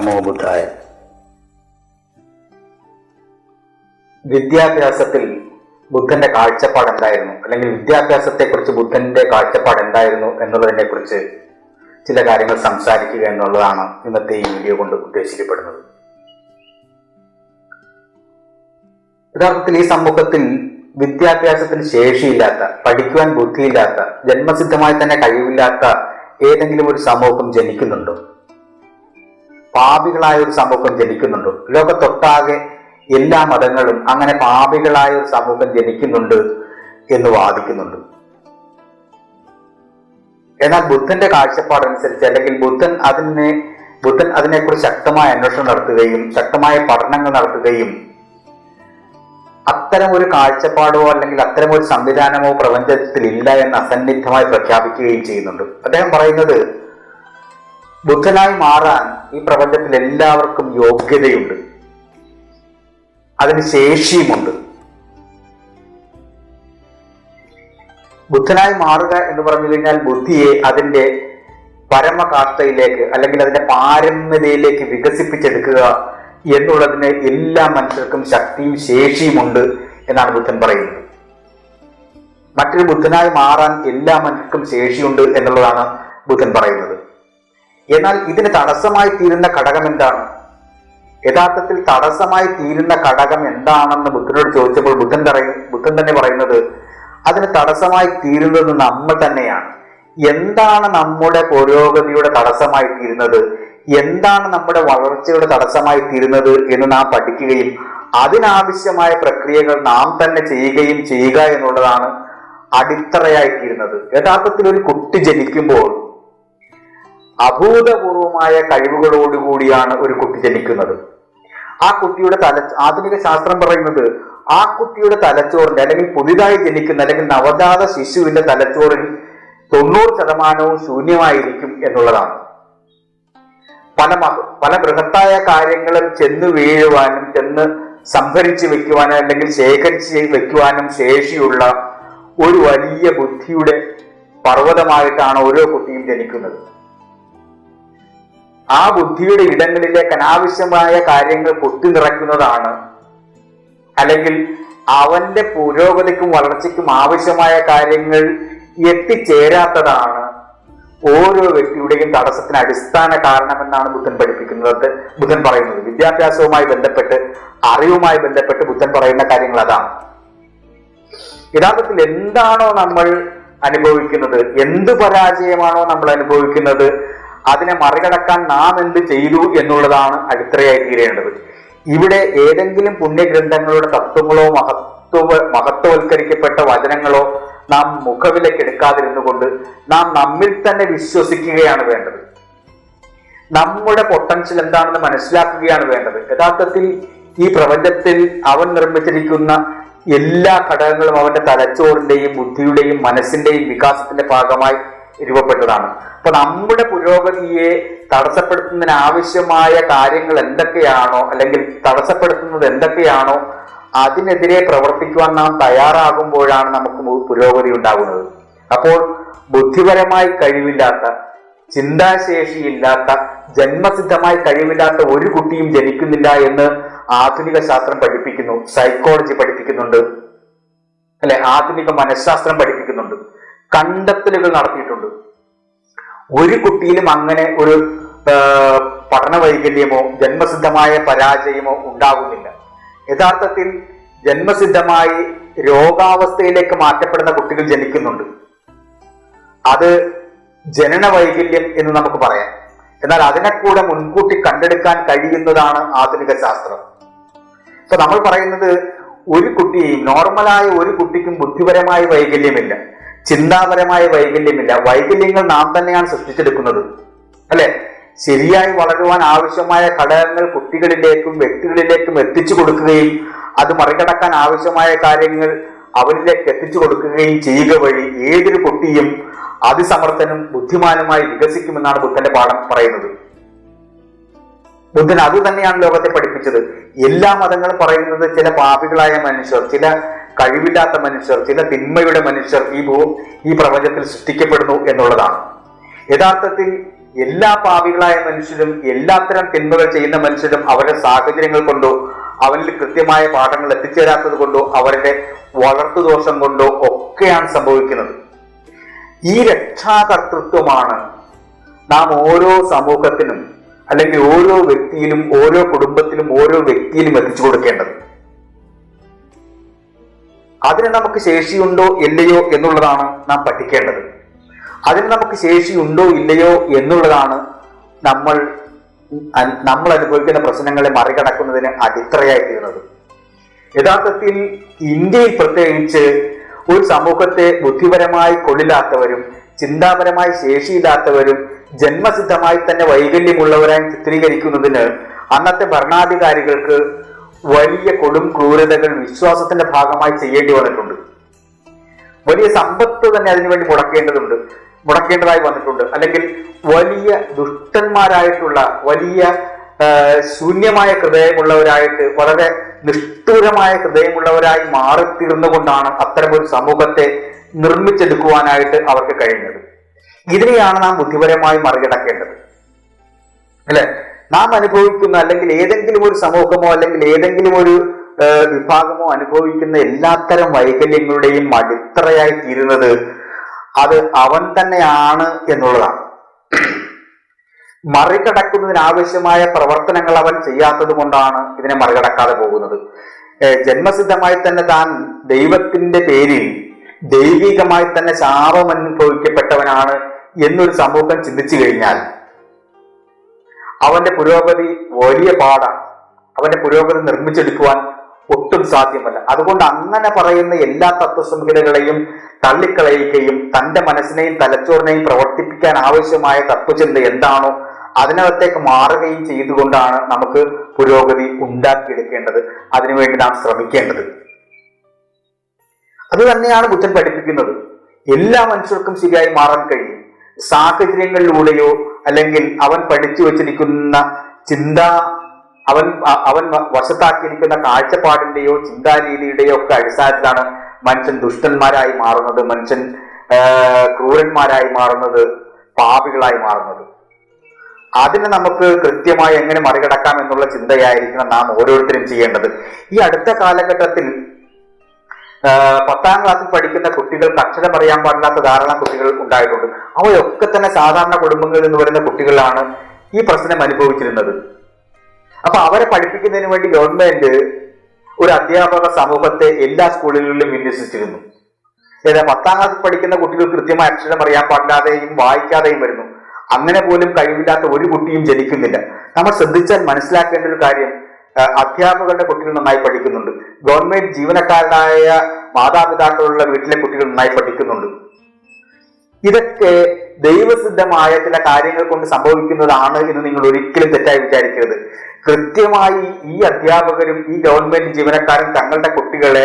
നമോ ബുദ്ധായ. വിദ്യാഭ്യാസത്തിൽ ബുദ്ധന്റെ കാഴ്ചപ്പാട് എന്തായിരുന്നു, അല്ലെങ്കിൽ വിദ്യാഭ്യാസത്തെക്കുറിച്ച് ബുദ്ധന്റെ കാഴ്ചപ്പാട് എന്തായിരുന്നു എന്നുള്ളതിനെ കുറിച്ച് ചില കാര്യങ്ങൾ സംസാരിക്കുക എന്നുള്ളതാണ് ഇന്നത്തെ ഈ വീഡിയോ കൊണ്ട് ഉദ്ദേശിക്കപ്പെടുന്നത്. യഥാർത്ഥത്തിൽ ഈ സമൂഹത്തിൽ വിദ്യാഭ്യാസത്തിന് ശേഷിയില്ലാത്ത, പഠിക്കുവാൻ ബുദ്ധിയില്ലാത്ത, ജന്മസിദ്ധമായി തന്നെ കഴിവില്ലാത്ത ഏതെങ്കിലും ഒരു സമൂഹം ജനിക്കുന്നുണ്ടോ? പാപികളായ ഒരു സമൂഹം ജനിക്കുന്നുണ്ടോ? ലോകത്തൊട്ടാകെ എല്ലാ മതങ്ങളും അങ്ങനെ പാപികളായ ഒരു സമൂഹം ജനിക്കുന്നുണ്ട് എന്ന് വാദിക്കുന്നുണ്ട്. എന്നാൽ ബുദ്ധന്റെ കാഴ്ചപ്പാടനുസരിച്ച്, അല്ലെങ്കിൽ ബുദ്ധൻ അതിനെക്കുറിച്ച് ശക്തമായ അന്വേഷണം നടത്തുകയും ശക്തമായ പഠനങ്ങൾ നടത്തുകയും അത്തരം ഒരു കാഴ്ചപ്പാടോ അല്ലെങ്കിൽ അത്തരം ഒരു സംവിധാനമോ പ്രപഞ്ചത്തിൽ ഇല്ല എന്ന് അസന്നിഗ്ധമായി പ്രഖ്യാപിക്കുകയും ചെയ്യുന്നുണ്ട്. അദ്ദേഹം പറയുന്നത്, ബുദ്ധനായി മാറാൻ ഈ പ്രപഞ്ചത്തിൽ എല്ലാവർക്കും യോഗ്യതയുണ്ട്, അതിന് ശേഷിയുമുണ്ട്. ബുദ്ധനായി മാറുക എന്ന് പറഞ്ഞു കഴിഞ്ഞാൽ ബുദ്ധിയെ അതിന്റെ പരമകാഷ്ഠയിലേക്ക് അല്ലെങ്കിൽ അതിന്റെ പാരമ്യതയിലേക്ക് വികസിപ്പിച്ചെടുക്കുക എന്നുള്ളതിന് എല്ലാ മനുഷ്യർക്കും ശക്തിയും ശേഷിയുമുണ്ട് എന്നാണ് ബുദ്ധൻ പറയുന്നത്. മറ്റൊരു ബുദ്ധനായി മാറാൻ എല്ലാ മനുഷ്യർക്കും ശേഷിയുണ്ട് എന്നുള്ളതാണ് ബുദ്ധൻ പറയുന്നത്. എന്നാൽ ഇതിന് തടസ്സമായി തീരുന്ന ഘടകം എന്താണ്? യഥാർത്ഥത്തിൽ തടസ്സമായി തീരുന്ന ഘടകം എന്താണെന്ന് ബുദ്ധനോട് ചോദിച്ചപ്പോൾ ബുദ്ധൻ തന്നെ പറയുന്നത്, അതിന് തടസ്സമായി തീരുന്നത് നമ്മൾ തന്നെയാണ്. എന്താണ് നമ്മുടെ പുരോഗതിയുടെ തടസ്സമായി തീരുന്നത്, എന്താണ് നമ്മുടെ വളർച്ചയുടെ തടസ്സമായി തീരുന്നത് എന്ന് നാം പഠിക്കുകയും അതിനാവശ്യമായ പ്രക്രിയകൾ നാം തന്നെ ചെയ്യുക എന്നുള്ളതാണ് അടിത്തറയായി തീരുന്നത്. യഥാർത്ഥത്തിൽ ഒരു കുട്ടി ജനിക്കുമ്പോൾ അഭൂതപൂർവമായ കഴിവുകളോടുകൂടിയാണ് ഒരു കുട്ടി ജനിക്കുന്നത്. ആ കുട്ടിയുടെ ആധുനിക ശാസ്ത്രം പറയുന്നത്, ആ കുട്ടിയുടെ തലച്ചോറിന്റെ അല്ലെങ്കിൽ പുതിയതായി ജനിക്കുന്ന അല്ലെങ്കിൽ നവജാത ശിശുവിന്റെ തലച്ചോറിൽ 90% ശൂന്യമായിരിക്കും എന്നുള്ളതാണ്. പല ബൃഹത്തായ കാര്യങ്ങളും ചെന്ന് വീഴുവാനും ചെന്ന് സംഭരിച്ചു വെക്കുവാനും അല്ലെങ്കിൽ ശേഖരിച്ച് വെക്കുവാനും ശേഷിയുള്ള ഒരു വലിയ ബുദ്ധിയുടെ പർവ്വതമായിട്ടാണ് ഓരോ കുട്ടിയും ജനിക്കുന്നത്. ആ ബുദ്ധിയുടെ ഇടങ്ങളിലേക്ക് അനാവശ്യമായ കാര്യങ്ങൾ പൊട്ടി നിറയ്ക്കുന്നതാണ്, അല്ലെങ്കിൽ അവന്റെ പുരോഗതിക്കും വളർച്ചയ്ക്കും ആവശ്യമായ കാര്യങ്ങൾ എത്തിച്ചേരാത്തതാണ് ഓരോ വ്യക്തിയുടെയും തടസ്സത്തിന് അടിസ്ഥാന കാരണമെന്നാണ് ബുദ്ധൻ പറയുന്നത്. വിദ്യാഭ്യാസവുമായി ബന്ധപ്പെട്ട്, അറിവുമായി ബന്ധപ്പെട്ട് ബുദ്ധൻ പറയുന്ന കാര്യങ്ങൾ അതാണ്. യഥാർത്ഥത്തിൽ എന്താണോ നമ്മൾ അനുഭവിക്കുന്നത്, എന്ത് പരാജയമാണോ നമ്മൾ അനുഭവിക്കുന്നത്, അതിനെ മറികടക്കാൻ നാം എന്ത് ചെയ്തു എന്നുള്ളതാണ് അടിത്തറയായി തീരേണ്ടത്. ഇവിടെ ഏതെങ്കിലും പുണ്യഗ്രന്ഥങ്ങളുടെ തത്വങ്ങളോ മഹത്വവൽക്കരിക്കപ്പെട്ട വചനങ്ങളോ നാം മുഖവിലേക്ക് എടുക്കാതിരുന്നു കൊണ്ട് നാം നമ്മിൽ തന്നെ വിശ്വസിക്കുകയാണ് വേണ്ടത്. നമ്മുടെ പൊട്ടൻഷ്യൽ എന്താണെന്ന് മനസ്സിലാക്കുകയാണ് വേണ്ടത്. യഥാർത്ഥത്തിൽ ഈ പ്രപഞ്ചത്തിൽ അവൻ നിർമ്മിച്ചിരിക്കുന്ന എല്ലാ ഘടകങ്ങളും അവന്റെ തലച്ചോറിന്റെയും ബുദ്ധിയുടെയും മനസ്സിന്റെയും വികാസത്തിന്റെ ഭാഗമായി രൂപപ്പെട്ടതാണ്. അപ്പൊ നമ്മുടെ പുരോഗതിയെ തടസ്സപ്പെടുത്തുന്നതിന് ആവശ്യമായ കാര്യങ്ങൾ എന്തൊക്കെയാണോ, അല്ലെങ്കിൽ തടസ്സപ്പെടുത്തുന്നത് എന്തൊക്കെയാണോ, അതിനെതിരെ പ്രവർത്തിക്കുവാൻ നാം തയ്യാറാകുമ്പോഴാണ് നമുക്ക് പുരോഗതി ഉണ്ടാകുന്നത്. അപ്പോൾ ബുദ്ധിപരമായി കഴിവില്ലാത്ത, ചിന്താശേഷിയില്ലാത്ത, ജന്മസിദ്ധമായി കഴിവില്ലാത്ത ഒരു കുട്ടിയും ജനിക്കുന്നില്ല എന്ന് ആധുനിക ശാസ്ത്രം പഠിപ്പിക്കുന്നു, സൈക്കോളജി പഠിപ്പിക്കുന്നുണ്ട്, അല്ലെ, ആധുനിക മനഃശാസ്ത്രം പഠിപ്പിക്കുന്നുണ്ട്, കണ്ടെത്തലുകൾ നടത്തിയിട്ടുണ്ട്. ഒരു കുട്ടിയിലും അങ്ങനെ ഒരു പഠന വൈകല്യമോ ജന്മസിദ്ധമായ പരാജയമോ ഉണ്ടാകുന്നില്ല. യഥാർത്ഥത്തിൽ ജന്മസിദ്ധമായി രോഗാവസ്ഥയിലേക്ക് മാറ്റപ്പെടുന്ന കുട്ടികൾ ജനിക്കുന്നുണ്ട്. അത് ജനന വൈകല്യം എന്ന് നമുക്ക് പറയാം. എന്നാൽ അതിനെ കൂടെ മുൻകൂട്ടി കണ്ടെടുക്കാൻ കഴിയുന്നതാണ് ആധുനിക ശാസ്ത്രം. ഇപ്പൊ നമ്മൾ പറയുന്നത്, ഒരു കുട്ടിയും, നോർമലായ ഒരു കുട്ടിക്കും ബുദ്ധിപരമായ വൈകല്യമില്ല, ചിന്താപരമായ വൈകല്യമില്ല. വൈകല്യങ്ങൾ നാം തന്നെയാണ് സൃഷ്ടിച്ചെടുക്കുന്നത്, അല്ലെ? ശരിയായി വളരുവാൻ ആവശ്യമായ ഘടകങ്ങൾ കുട്ടികളിലേക്കും വ്യക്തികളിലേക്കും എത്തിച്ചു കൊടുക്കുകയും അത് മറികടക്കാൻ ആവശ്യമായ കാര്യങ്ങൾ അവരിലേക്ക് എത്തിച്ചു കൊടുക്കുകയും ചെയ്യുക വഴി ഏതൊരു കുട്ടിയും അതിസമർത്ഥനും ബുദ്ധിമാനുമായി വികസിക്കുമെന്നാണ് ബുദ്ധന്റെ പാഠം പറയുന്നത്. ബുദ്ധൻ അത് തന്നെയാണ് ലോകത്തെ പഠിപ്പിച്ചത്. എല്ലാ മതങ്ങളും പറയുന്നത് ചില പാപികളായ മനുഷ്യർ, ചില കഴിവില്ലാത്ത മനുഷ്യർ, ചില തിന്മയുടെ മനുഷ്യർ ഈ പ്രപഞ്ചത്തിൽ സൃഷ്ടിക്കപ്പെടുന്നു എന്നുള്ളതാണ്. യഥാർത്ഥത്തിൽ എല്ലാ പാപികളായ മനുഷ്യരും എല്ലാത്തരം തിന്മകൾ ചെയ്യുന്ന മനുഷ്യരും അവരുടെ സാഹചര്യങ്ങൾ കൊണ്ടോ അവരിൽ കൃത്യമായ പാഠങ്ങൾ എത്തിച്ചേരാത്തത് കൊണ്ടോ അവരുടെ വളർത്തുദോഷം കൊണ്ടോ ഒക്കെയാണ് സംഭവിക്കുന്നത്. ഈ രക്ഷാകർതൃത്വമാണ് നാം ഓരോ സമൂഹത്തിനും അല്ലെങ്കിൽ ഓരോ വ്യക്തിയിലും ഓരോ കുടുംബത്തിലും ഓരോ വ്യക്തിയിലും എത്തിച്ചു കൊടുക്കേണ്ടത്. അതിന് നമുക്ക് ശേഷിയുണ്ടോ ഇല്ലയോ എന്നുള്ളതാണ് നാം പഠിക്കേണ്ടത്. അതിന് നമുക്ക് ശേഷിയുണ്ടോ ഇല്ലയോ എന്നുള്ളതാണ് നമ്മൾ അനുഭവിക്കുന്ന പ്രശ്നങ്ങളെ മറികടക്കുന്നതിന് അടിത്തറയായി തീരുന്നത്. യഥാർത്ഥത്തിൽ ഇന്ത്യയിൽ പ്രത്യേകിച്ച് ഒരു സമൂഹത്തെ ബുദ്ധിപരമായി കൊള്ളില്ലാത്തവരും ചിന്താപരമായി ശേഷിയില്ലാത്തവരും ജന്മസിദ്ധമായി തന്നെ വൈകല്യമുള്ളവരായി ചിത്രീകരിക്കുന്നതിന് അന്നത്തെ ഭരണാധികാരികൾക്ക് വലിയ കൊടും ക്രൂരതകൾ വിശ്വാസത്തിന്റെ ഭാഗമായി ചെയ്യേണ്ടി വന്നിട്ടുണ്ട്. വലിയ സമ്പത്ത് തന്നെ അതിനുവേണ്ടി മുടക്കേണ്ടതായി വന്നിട്ടുണ്ട്. അല്ലെങ്കിൽ വലിയ ദുഷ്ടന്മാരായിട്ടുള്ള വലിയ ശൂന്യമായ ഹൃദയമുള്ളവരായിട്ട് വളരെ നിഷ്ഠൂരമായ ഹൃദയമുള്ളവരായി മാറിത്തീർന്നുകൊണ്ടാണ് അത്തരമൊരു സമൂഹത്തെ നിർമ്മിച്ചെടുക്കുവാനായിട്ട് അവർക്ക് കഴിഞ്ഞത്. ഇതിനെയാണ് നാം ബുദ്ധിപരമായി മറികടക്കേണ്ടത്, അല്ലെ? നാം അനുഭവിക്കുന്ന അല്ലെങ്കിൽ ഏതെങ്കിലും ഒരു സമൂഹമോ അല്ലെങ്കിൽ ഏതെങ്കിലും ഒരു വിഭാഗമോ അനുഭവിക്കുന്ന എല്ലാത്തരം വൈകല്യങ്ങളുടെയും അടിത്തറയായി തീരുന്നത് അത് അവൻ തന്നെയാണ് എന്നുള്ളതാണ്. മറികടക്കുന്നതിനാവശ്യമായ പ്രവർത്തനങ്ങൾ അവൻ ചെയ്യാത്തത് കൊണ്ടാണ് ഇതിനെ മറികടക്കാതെ പോകുന്നത്. ജന്മസിദ്ധമായി തന്നെ താൻ ദൈവത്തിന്റെ പേരിൽ ദൈവികമായി തന്നെ ശാപം അനുഭവിക്കപ്പെട്ടവനാണ് എന്നൊരു സമൂഹം ചിന്തിച്ചു കഴിഞ്ഞാൽ അവന്റെ പുരോഗതി വലിയ പാടാണ്. അവന്റെ പുരോഗതി നിർമ്മിച്ചെടുക്കുവാൻ ഒട്ടും സാധ്യമല്ല. അതുകൊണ്ട് അങ്ങനെ പറയുന്ന എല്ലാ തത്വസംഹിതകളെയും തള്ളിക്കളയുകയും തന്റെ മനസ്സിനെയും തലച്ചോറിനെയും പ്രവർത്തിപ്പിക്കാൻ ആവശ്യമായ തത്വചിന്ത എന്താണോ അതിനകത്തേക്ക് മാറുകയും ചെയ്തുകൊണ്ടാണ് നമുക്ക് പുരോഗതി ഉണ്ടാക്കിയെടുക്കേണ്ടത്. അതിനുവേണ്ടി നാം ശ്രമിക്കേണ്ടത്. അത് തന്നെയാണ് ബുദ്ധൻ പഠിപ്പിക്കുന്നത്. എല്ലാ മനുഷ്യർക്കും ശരിയായി മാറാൻ കഴിയും. സാഹചര്യങ്ങളിലൂടെയോ അല്ലെങ്കിൽ അവൻ പഠിച്ചു വച്ചിരിക്കുന്ന അവൻ വശത്താക്കിയിരിക്കുന്ന കാഴ്ചപ്പാടിന്റെയോ ചിന്താരീതിയുടെയോ ഒക്കെ അടിസ്ഥാനത്തിലാണ് മനുഷ്യൻ ദുഷ്ടന്മാരായി മാറുന്നത്, മനുഷ്യൻ ക്രൂരന്മാരായി മാറുന്നത്, പാപികളായി മാറുന്നത്. അതിനെ നമുക്ക് കൃത്യമായി എങ്ങനെ മറികടക്കാം എന്നുള്ള ചിന്തയായിരിക്കണം നാം ഓരോരുത്തരും ചെയ്യേണ്ടത്. ഈ അടുത്ത കാലഘട്ടത്തിൽ 10ാം ക്ലാസ്സിൽ പഠിക്കുന്ന കുട്ടികൾക്ക് അക്ഷരം അറിയാൻ പാടില്ലാത്ത ധാരാളം കുട്ടികൾ ഉണ്ടായിട്ടുണ്ട്. അവയൊക്കെ തന്നെ സാധാരണ കുടുംബങ്ങളിൽ നിന്ന് വരുന്ന കുട്ടികളാണ് ഈ പ്രശ്നം അനുഭവിച്ചിരുന്നത്. അപ്പൊ അവരെ പഠിപ്പിക്കുന്നതിന് വേണ്ടി ഗവൺമെന്റ് ഒരു അധ്യാപക സമൂഹത്തെ എല്ലാ സ്കൂളുകളിലും വിന്യസിച്ചിരുന്നു. 10ാം ക്ലാസ്സിൽ പഠിക്കുന്ന കുട്ടികൾ കൃത്യമായ അക്ഷരം അറിയാൻ പാടില്ലാതെയും വായിക്കാതെയും വരുന്നു. അങ്ങനെ പോലും കഴിവില്ലാത്ത ഒരു കുട്ടിയും ജനിക്കുന്നില്ല. നമ്മൾ ശ്രദ്ധിച്ചാൽ മനസ്സിലാക്കേണ്ട ഒരു കാര്യം, അധ്യാപകരുടെ കുട്ടികൾ നന്നായി പഠിക്കുന്നുണ്ട്, ഗവൺമെന്റ് ജീവനക്കാരനായ മാതാപിതാക്കളുള്ള വീട്ടിലെ കുട്ടികൾ നന്നായി പഠിക്കുന്നുണ്ട്. ഇതൊക്കെ ദൈവസിദ്ധമായ ചില കാര്യങ്ങൾ കൊണ്ട് സംഭവിക്കുന്നതാണ് എന്ന് നിങ്ങൾ ഒരിക്കലും തെറ്റായി വിചാരിക്കരുത്. കൃത്യമായി ഈ അധ്യാപകരും ഈ ഗവൺമെന്റ് ജീവനക്കാരും തങ്ങളുടെ കുട്ടികളെ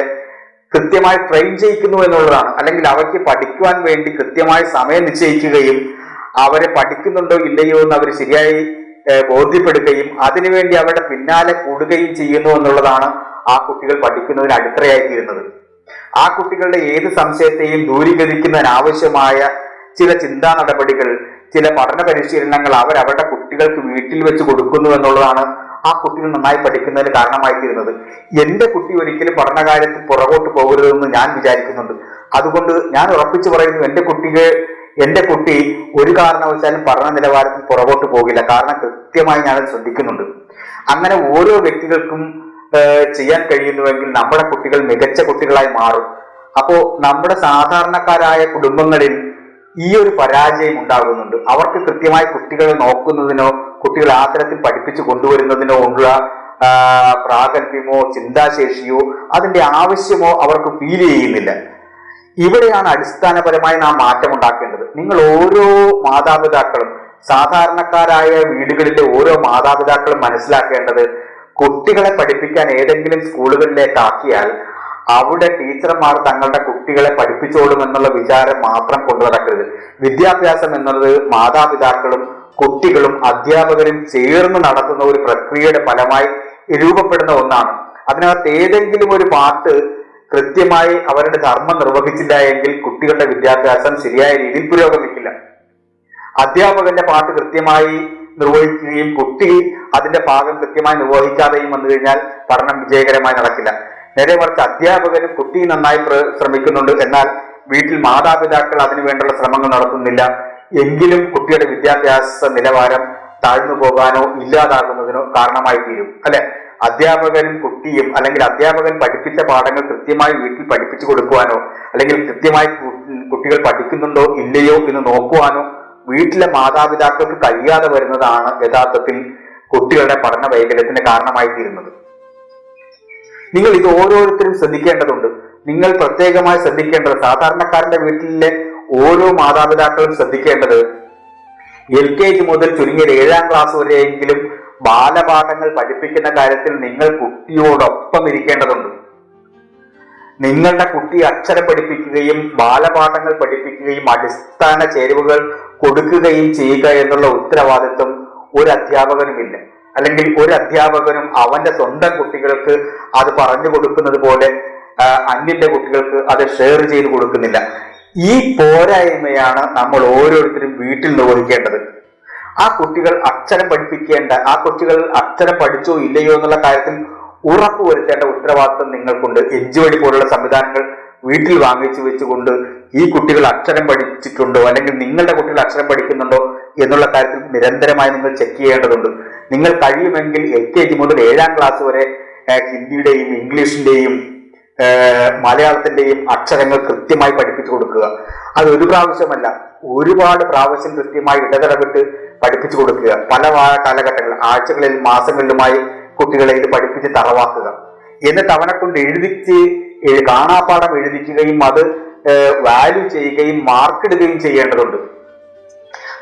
കൃത്യമായി ട്രെയിൻ ചെയ്യിക്കുന്നു എന്നുള്ളതാണ്. അല്ലെങ്കിൽ അവർക്ക് പഠിക്കുവാൻ വേണ്ടി കൃത്യമായി സമയം നിശ്ചയിക്കുകയും അവരെ പഠിക്കുന്നുണ്ടോ ഇല്ലയോ എന്ന് അവർ ശരിയായി ബോധ്യപ്പെടുകയും അതിനുവേണ്ടി അവരുടെ പിന്നാലെ കൂടുകയും ചെയ്യുന്നു എന്നുള്ളതാണ് ആ കുട്ടികൾ പഠിക്കുന്നതിന് അടിത്തറയായി തീരുന്നത്. ആ കുട്ടികളുടെ ഏത് സംശയത്തെയും ദൂരീകരിക്കുന്നതിനാവശ്യമായ ചില ചിന്താ നടപടികൾ, ചില പഠന പരിശീലനങ്ങൾ അവരവരുടെ കുട്ടികൾക്ക് വീട്ടിൽ വെച്ച് കൊടുക്കുന്നു എന്നുള്ളതാണ് ആ കുട്ടികൾ നന്നായി പഠിക്കുന്നതിന് കാരണമായി തീരുന്നത്. എന്റെ കുട്ടി ഒരിക്കലും പഠനകാര്യത്തിൽ പുറകോട്ട് പോകരുതെന്ന് ഞാൻ വിചാരിക്കുന്നുണ്ട്. അതുകൊണ്ട് ഞാൻ ഉറപ്പിച്ചു പറയുന്നു, എന്റെ കുട്ടി ഒരു കാരണവശാലും പഠന നിലവാരത്തിൽ പുറകോട്ട് പോകില്ല. കാരണം കൃത്യമായി ഞാനത് ശ്രദ്ധിക്കുന്നുണ്ട്. അങ്ങനെ ഓരോ വ്യക്തികൾക്കും ചെയ്യാൻ കഴിയുന്നുവെങ്കിൽ നമ്മുടെ കുട്ടികൾ മികച്ച കുട്ടികളായി മാറും. അപ്പോ നമ്മുടെ സാധാരണക്കാരായ കുടുംബങ്ങളിൽ ഈ ഒരു പരാജയം ഉണ്ടാകുന്നുണ്ട്. അവർക്ക് കൃത്യമായി കുട്ടികളെ നോക്കുന്നതിനോ കുട്ടികളെ ആ തരത്തിൽ പഠിപ്പിച്ചു കൊണ്ടുവരുന്നതിനോ ഉള്ള പ്രാഗൽഭ്യമോ ചിന്താശേഷിയോ അതിന്റെ ആവശ്യമോ അവർക്ക് ഫീൽ ചെയ്യുന്നില്ല. ഇവിടെയാണ് അടിസ്ഥാനപരമായി നാം മാറ്റം ഉണ്ടാക്കേണ്ടത്. നിങ്ങൾ ഓരോ മാതാപിതാക്കളും, സാധാരണക്കാരായ വീടുകളിലെ ഓരോ മാതാപിതാക്കളും മനസ്സിലാക്കേണ്ടത്, കുട്ടികളെ പഠിപ്പിക്കാൻ ഏതെങ്കിലും സ്കൂളുകളിലേക്ക് ആക്കിയാൽ അവിടെ ടീച്ചർമാർ തങ്ങളുടെ കുട്ടികളെ പഠിപ്പിച്ചോളും എന്നുള്ള വിചാരം മാത്രം കൊണ്ടു നടക്കരുത്. വിദ്യാഭ്യാസം എന്നുള്ളത് മാതാപിതാക്കളും കുട്ടികളും അധ്യാപകരും ചേർന്ന് നടത്തുന്ന ഒരു പ്രക്രിയയുടെ ഫലമായി രൂപപ്പെടുന്ന ഒന്നാണ്. അതിനകത്ത് ഏതെങ്കിലും ഒരു പാർട്ട് കൃത്യമായി അവരുടെ ധർമ്മം നിർവഹിച്ചില്ല എങ്കിൽ കുട്ടികളുടെ വിദ്യാഭ്യാസം ശരിയായ രീതിയിൽ പുരോഗമിക്കില്ല. അധ്യാപകന്റെ പാട്ട് കൃത്യമായി നിർവഹിക്കുകയും കുട്ടി അതിന്റെ ഭാഗം കൃത്യമായി നിർവഹിക്കാതെയും വന്നു കഴിഞ്ഞാൽ പഠനം വിജയകരമായി നടക്കില്ല. നേരെ മറിച്ച് അധ്യാപകനും കുട്ടി നന്നായി ശ്രമിക്കുന്നുണ്ട്, എന്നാൽ വീട്ടിൽ മാതാപിതാക്കൾ അതിനു വേണ്ടുള്ള ശ്രമങ്ങൾ നടത്തുന്നില്ല എങ്കിലും കുട്ടിയുടെ വിദ്യാഭ്യാസ നിലവാരം താഴ്ന്നു പോകാനോ ഇല്ലാതാകുന്നതിനോ കാരണമായി തീരും. അല്ലെ, അധ്യാപകനും കുട്ടിയും അല്ലെങ്കിൽ അധ്യാപകൻ പഠിപ്പിച്ച പാഠങ്ങൾ കൃത്യമായി വീട്ടിൽ പഠിപ്പിച്ചു കൊടുക്കുവാനോ അല്ലെങ്കിൽ കൃത്യമായി കുട്ടികൾ പഠിക്കുന്നുണ്ടോ ഇല്ലയോ എന്ന് നോക്കുവാനോ വീട്ടിലെ മാതാപിതാക്കൾക്ക് കഴിയാതെ വരുന്നതാണ് യഥാർത്ഥത്തിൽ കുട്ടികളുടെ പഠന വൈകല്യത്തിന് കാരണമായി തീരുന്നത്. നിങ്ങൾ ഇത് ഓരോരുത്തരും ശ്രദ്ധിക്കേണ്ടതുണ്ട്. നിങ്ങൾ പ്രത്യേകമായി ശ്രദ്ധിക്കേണ്ടത്, സാധാരണക്കാരന്റെ വീട്ടിലെ ഓരോ മാതാപിതാക്കളും ശ്രദ്ധിക്കേണ്ടത്, LKG മുതൽ ചുരുങ്ങിയത് 7ാം ക്ലാസ് വരെയെങ്കിലും ബാലപാഠങ്ങൾ പഠിപ്പിക്കുന്ന കാര്യത്തിൽ നിങ്ങൾ കുട്ടിയോടൊപ്പം ഇരിക്കേണ്ടതുണ്ട്. നിങ്ങളുടെ കുട്ടി അക്ഷരം പഠിപ്പിക്കുകയും ബാലപാഠങ്ങൾ പഠിപ്പിക്കുകയും അടിസ്ഥാന ചേരുവകൾ കൊടുക്കുകയും ചെയ്യുക എന്നുള്ള ഉത്തരവാദിത്വം ഒരു അധ്യാപകനുമില്ല. അല്ലെങ്കിൽ ഒരു അധ്യാപകനും അവന്റെ സ്വന്തം കുട്ടികൾക്ക് അത് പറഞ്ഞു കൊടുക്കുന്നത് പോലെ അന്യന്റെ കുട്ടികൾക്ക് അത് ഷെയർ ചെയ്ത് കൊടുക്കുന്നില്ല. ഈ പോരായ്മയാണ് നമ്മൾ ഓരോരുത്തരും വീട്ടിൽ നിർവഹിക്കേണ്ടത്. ആ കുട്ടികൾ അക്ഷരം പഠിപ്പിക്കേണ്ട, ആ കുട്ടികൾ അക്ഷരം പഠിച്ചോ ഇല്ലയോ എന്നുള്ള കാര്യത്തിൽ ഉറപ്പുവരുത്തേണ്ട ഉത്തരവാദിത്വം നിങ്ങൾക്കുണ്ട്. എജ്ജുവഴി പോലുള്ള സംവിധാനങ്ങൾ വീട്ടിൽ വാങ്ങിച്ചു വെച്ചുകൊണ്ട് ഈ കുട്ടികൾ അക്ഷരം പഠിച്ചിട്ടുണ്ടോ അല്ലെങ്കിൽ നിങ്ങളുടെ കുട്ടികൾ അക്ഷരം പഠിക്കുന്നുണ്ടോ എന്നുള്ള കാര്യത്തിൽ നിരന്തരമായി നിങ്ങൾ ചെക്ക് ചെയ്യേണ്ടതുണ്ട്. നിങ്ങൾ കഴിയുമെങ്കിൽ LKG മുതൽ 7ാം ക്ലാസ് വരെ ഹിന്ദിയുടെയും ഇംഗ്ലീഷിന്റെയും മലയാളത്തിന്റെയും അക്ഷരങ്ങൾ കൃത്യമായി പഠിപ്പിച്ചു കൊടുക്കുക. അത് ഒരു പ്രാവശ്യമല്ല, ഒരുപാട് പ്രാവശ്യം കൃത്യമായി ഇടതടവിട്ട് പഠിപ്പിച്ചു കൊടുക്കുക. പല കാലഘട്ടങ്ങൾ, ആഴ്ചകളിൽ, മാസങ്ങളിലുമായി കുട്ടികളെ ഇത് പഠിപ്പിച്ച് തറവാക്കുക. എന്നിട്ട് അവനെ കൊണ്ട് കാണാപ്പാഠം എഴുതിക്കുകയും അത് വാല്യൂ ചെയ്യുകയും മാർക്കിടുകയും ചെയ്യേണ്ടതുണ്ട്.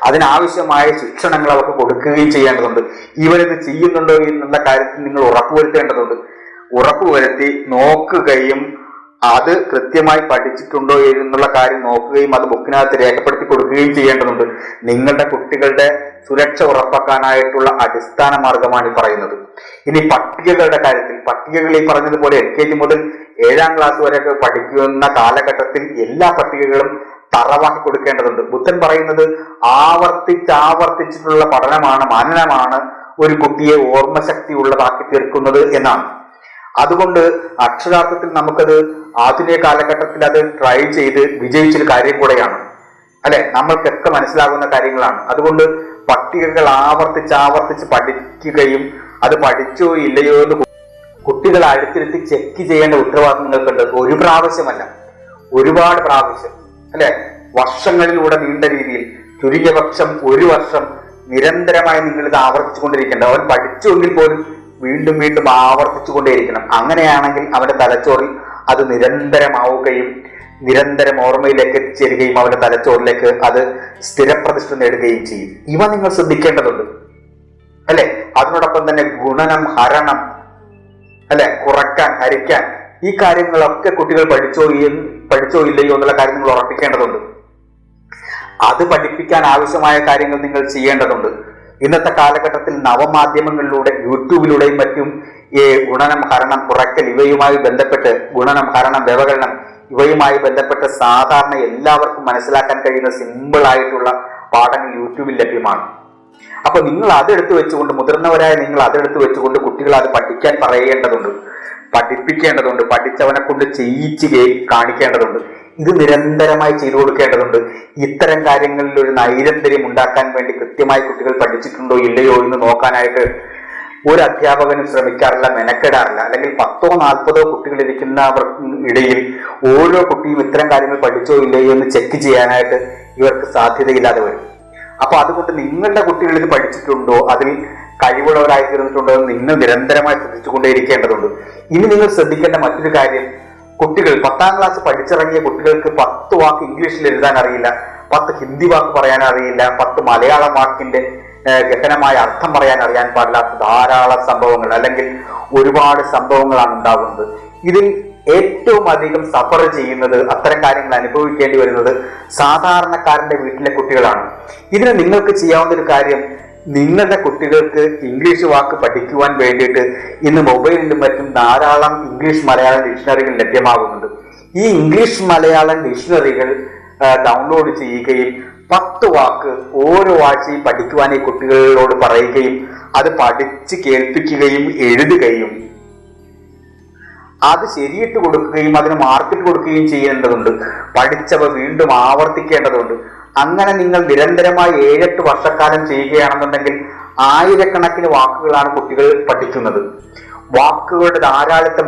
അതിനാവശ്യമായ ശിക്ഷണങ്ങൾ അവർക്ക് കൊടുക്കുകയും ചെയ്യേണ്ടതുണ്ട്. ഇവരിത് ചെയ്യുന്നുണ്ടോ എന്നുള്ള കാര്യത്തിൽ നിങ്ങൾ ഉറപ്പുവരുത്തേണ്ടതുണ്ട്. ഉറപ്പുവരുത്തി നോക്കുകയും അത് കൃത്യമായി പഠിച്ചിട്ടുണ്ടോ എന്നുള്ള കാര്യം നോക്കുകയും അത് ബുക്കിനകത്ത് രേഖപ്പെടുത്തി കൊടുക്കുകയും ചെയ്യേണ്ടതുണ്ട്. നിങ്ങളുടെ കുട്ടികളുടെ സുരക്ഷ ഉറപ്പാക്കാനായിട്ടുള്ള അടിസ്ഥാന മാർഗമാണ് ഈ പറയുന്നത്. ഇനി പട്ടികകളുടെ കാര്യത്തിൽ, പട്ടികകൾ ഈ പറഞ്ഞതുപോലെ LKG മുതൽ 7ാം ക്ലാസ് വരെ പഠിക്കുന്ന കാലഘട്ടത്തിൽ എല്ലാ പട്ടികകളും തറവാക്കി കൊടുക്കേണ്ടതുണ്ട്. ബുദ്ധൻ പറയുന്നത് ആവർത്തിച്ചിട്ടുള്ള പഠനമാണ്, മനനമാണ് ഒരു കുട്ടിയെ ഓർമ്മശക്തി ഉള്ളതാക്കി തീർക്കുന്നത് എന്നാണ്. അതുകൊണ്ട് അക്ഷരാർത്ഥത്തിൽ നമുക്കത് ആധുനിക കാലഘട്ടത്തിൽ അത് ട്രൈ ചെയ്ത് വിജയിച്ചൊരു കാര്യം കൂടെയാണ്. അല്ലെ, നമ്മൾക്കൊക്കെ മനസ്സിലാകുന്ന കാര്യങ്ങളാണ്. അതുകൊണ്ട് പട്ടികകൾ ആവർത്തിച്ച് പഠിക്കുകയും അത് പഠിച്ചോ ഇല്ലയോ എന്ന് കുട്ടികളെ അടുത്തിരുത്തി ചെക്ക് ചെയ്യേണ്ട ഉത്തരവാദിത്വം നിങ്ങൾക്കുണ്ട്. ഒരു പ്രാവശ്യമല്ല, ഒരുപാട് പ്രാവശ്യം. അല്ലെ, വർഷങ്ങളിലൂടെ നീണ്ട രീതിയിൽ, ചുരുങ്ങിയ പക്ഷം 1 വർഷം നിരന്തരമായി നിങ്ങൾ ഇത് ആവർത്തിച്ചുകൊണ്ടിരിക്കേണ്ട. അവൻ പഠിച്ചുവെങ്കിൽ പോലും വീണ്ടും വീണ്ടും ആവർത്തിച്ചുകൊണ്ടേയിരിക്കണം. അങ്ങനെയാണെങ്കിൽ അവന്റെ തലച്ചോറിൽ അത് നിരന്തരമാവുകയും നിരന്തരം ഓർമ്മയിലേക്ക് എത്തിച്ചേരുകയും അവന്റെ തലച്ചോറിലേക്ക് അത് സ്ഥിരപ്രതിഷ്ഠ നേടുകയും ചെയ്യും. ഇവ നിങ്ങൾ ശ്രദ്ധിക്കേണ്ടതുണ്ട്. അല്ലെ, അതിനോടൊപ്പം തന്നെ ഗുണനം, ഹരണം, അല്ലെ, കുറയ്ക്കാൻ, ഹരിക്കാൻ, ഈ കാര്യങ്ങളൊക്കെ കുട്ടികൾ പഠിച്ചോ ഇല്ലയോ എന്നുള്ള കാര്യം നിങ്ങൾ ഉറപ്പിക്കേണ്ടതുണ്ട്. അത് പഠിപ്പിക്കാൻ ആവശ്യമായ കാര്യങ്ങൾ നിങ്ങൾ ചെയ്യേണ്ടതുണ്ട്. ഇന്നത്തെ കാലഘട്ടത്തിൽ നവമാധ്യമങ്ങളിലൂടെ, യൂട്യൂബിലൂടെയും മറ്റും ഗുണനം, ഹരണം, കുറയ്ക്കൽ ഇവയുമായി ബന്ധപ്പെട്ട്, ഗുണനം, ഹരണം, വ്യവകരണം ഇവയുമായി ബന്ധപ്പെട്ട് സാധാരണ എല്ലാവർക്കും മനസ്സിലാക്കാൻ കഴിയുന്ന സിമ്പിൾ ആയിട്ടുള്ള പാഠങ്ങൾ യൂട്യൂബിൽ ലഭ്യമാണ്. അപ്പൊ നിങ്ങൾ അതെടുത്ത് വെച്ചുകൊണ്ട്, മുതിർന്നവരായ നിങ്ങൾ അതെടുത്ത് വെച്ചുകൊണ്ട് കുട്ടികളെ അത് പഠിക്കാൻ പറയേണ്ടതുണ്ട്, പഠിപ്പിക്കേണ്ടതുണ്ട്, പഠിച്ചവനെ കൊണ്ട് ചെയ്യിച്ച് കാണിക്കേണ്ടതുണ്ട്. ഇത് നിരന്തരമായി ചെയ്തു കൊടുക്കേണ്ടതുണ്ട്. ഇത്തരം കാര്യങ്ങളിൽ ഒരു നൈരന്തര്യം ഉണ്ടാക്കാൻ വേണ്ടി കൃത്യമായി കുട്ടികൾ പഠിച്ചിട്ടുണ്ടോ ഇല്ലയോ എന്ന് നോക്കാനായിട്ട് ഒരു അധ്യാപകനും ശ്രമിക്കാറില്ല, മെനക്കെടാറില്ല. അല്ലെങ്കിൽ 10ഓ 40ഓ കുട്ടികൾ ഇരിക്കുന്നവർ ഇടയിൽ ഓരോ കുട്ടിയും ഇത്തരം കാര്യങ്ങൾ പഠിച്ചോ ഇല്ലയോ എന്ന് ചെക്ക് ചെയ്യാനായിട്ട് ഇവർക്ക് സാധ്യതയില്ലാതെ വരും. അപ്പൊ അതുകൊണ്ട് നിങ്ങളുടെ കുട്ടികൾ ഇത് പഠിച്ചിട്ടുണ്ടോ, അതിൽ കഴിവുള്ളവരായി തീർന്നിട്ടുണ്ടോ എന്ന് നിങ്ങൾ നിരന്തരമായി ശ്രദ്ധിച്ചുകൊണ്ടേയിരിക്കേണ്ടതുണ്ട്. ഇനി നിങ്ങൾ ശ്രദ്ധിക്കേണ്ട മറ്റൊരു കാര്യം, കുട്ടികൾ 10ാം ക്ലാസ് പഠിച്ചിറങ്ങിയ കുട്ടികൾക്ക് 10 വാക്ക് ഇംഗ്ലീഷിൽ എഴുതാൻ അറിയില്ല, 10 ഹിന്ദി വാക്ക് പറയാൻ അറിയില്ല, 10 മലയാളം വാക്കിന്റെ ഗഹനമായ അർത്ഥം പറയാൻ അറിയാൻ പാടില്ലാത്ത ധാരാളം സംഭവങ്ങൾ, അല്ലെങ്കിൽ ഒരുപാട് സംഭവങ്ങളാണ് ഉണ്ടാകുന്നത്. ഇതിൽ ഏറ്റവും അധികം സഫർ ചെയ്യുന്നത്, അത്തരം കാര്യങ്ങൾ അനുഭവിക്കേണ്ടി വരുന്നത് സാധാരണക്കാരന്റെ വീട്ടിലെ കുട്ടികളാണ്. ഇതിന് നിങ്ങൾക്ക് ചെയ്യാവുന്ന ഒരു കാര്യം, നിങ്ങളുടെ കുട്ടികൾക്ക് ഇംഗ്ലീഷ് വാക്ക് പഠിക്കുവാൻ വേണ്ടിയിട്ട് ഇന്ന് മൊബൈലിലും മറ്റും ധാരാളം ഇംഗ്ലീഷ് മലയാളം ഡിക്ഷണറികൾ ലഭ്യമാകുന്നുണ്ട്. ഈ ഇംഗ്ലീഷ് മലയാളം ഡിക്ഷണറികൾ ഡൗൺലോഡ് ചെയ്യുകയും 10 വാക്ക് ഓരോ ആഴ്ചയും പഠിക്കുവാൻ ഈ കുട്ടികളോട് പറയുകയും അത് പഠിച്ച് കേൾപ്പിക്കുകയും എഴുതുകയും അത് ശരിയിട്ട് കൊടുക്കുകയും അതിന് മാർക്കിട്ട് കൊടുക്കുകയും ചെയ്യേണ്ടതുണ്ട്. പഠിച്ചവ വീണ്ടും ആവർത്തിക്കേണ്ടതുണ്ട്. അങ്ങനെ നിങ്ങൾ നിരന്തരമായി 7-8 വർഷക്കാലം ചെയ്യുകയാണെന്നുണ്ടെങ്കിൽ ആയിരക്കണക്കിന് വാക്കുകളാണ് കുട്ടികൾ പഠിക്കുന്നത്. വാക്കുകളുടെ ധാരാളിത്തം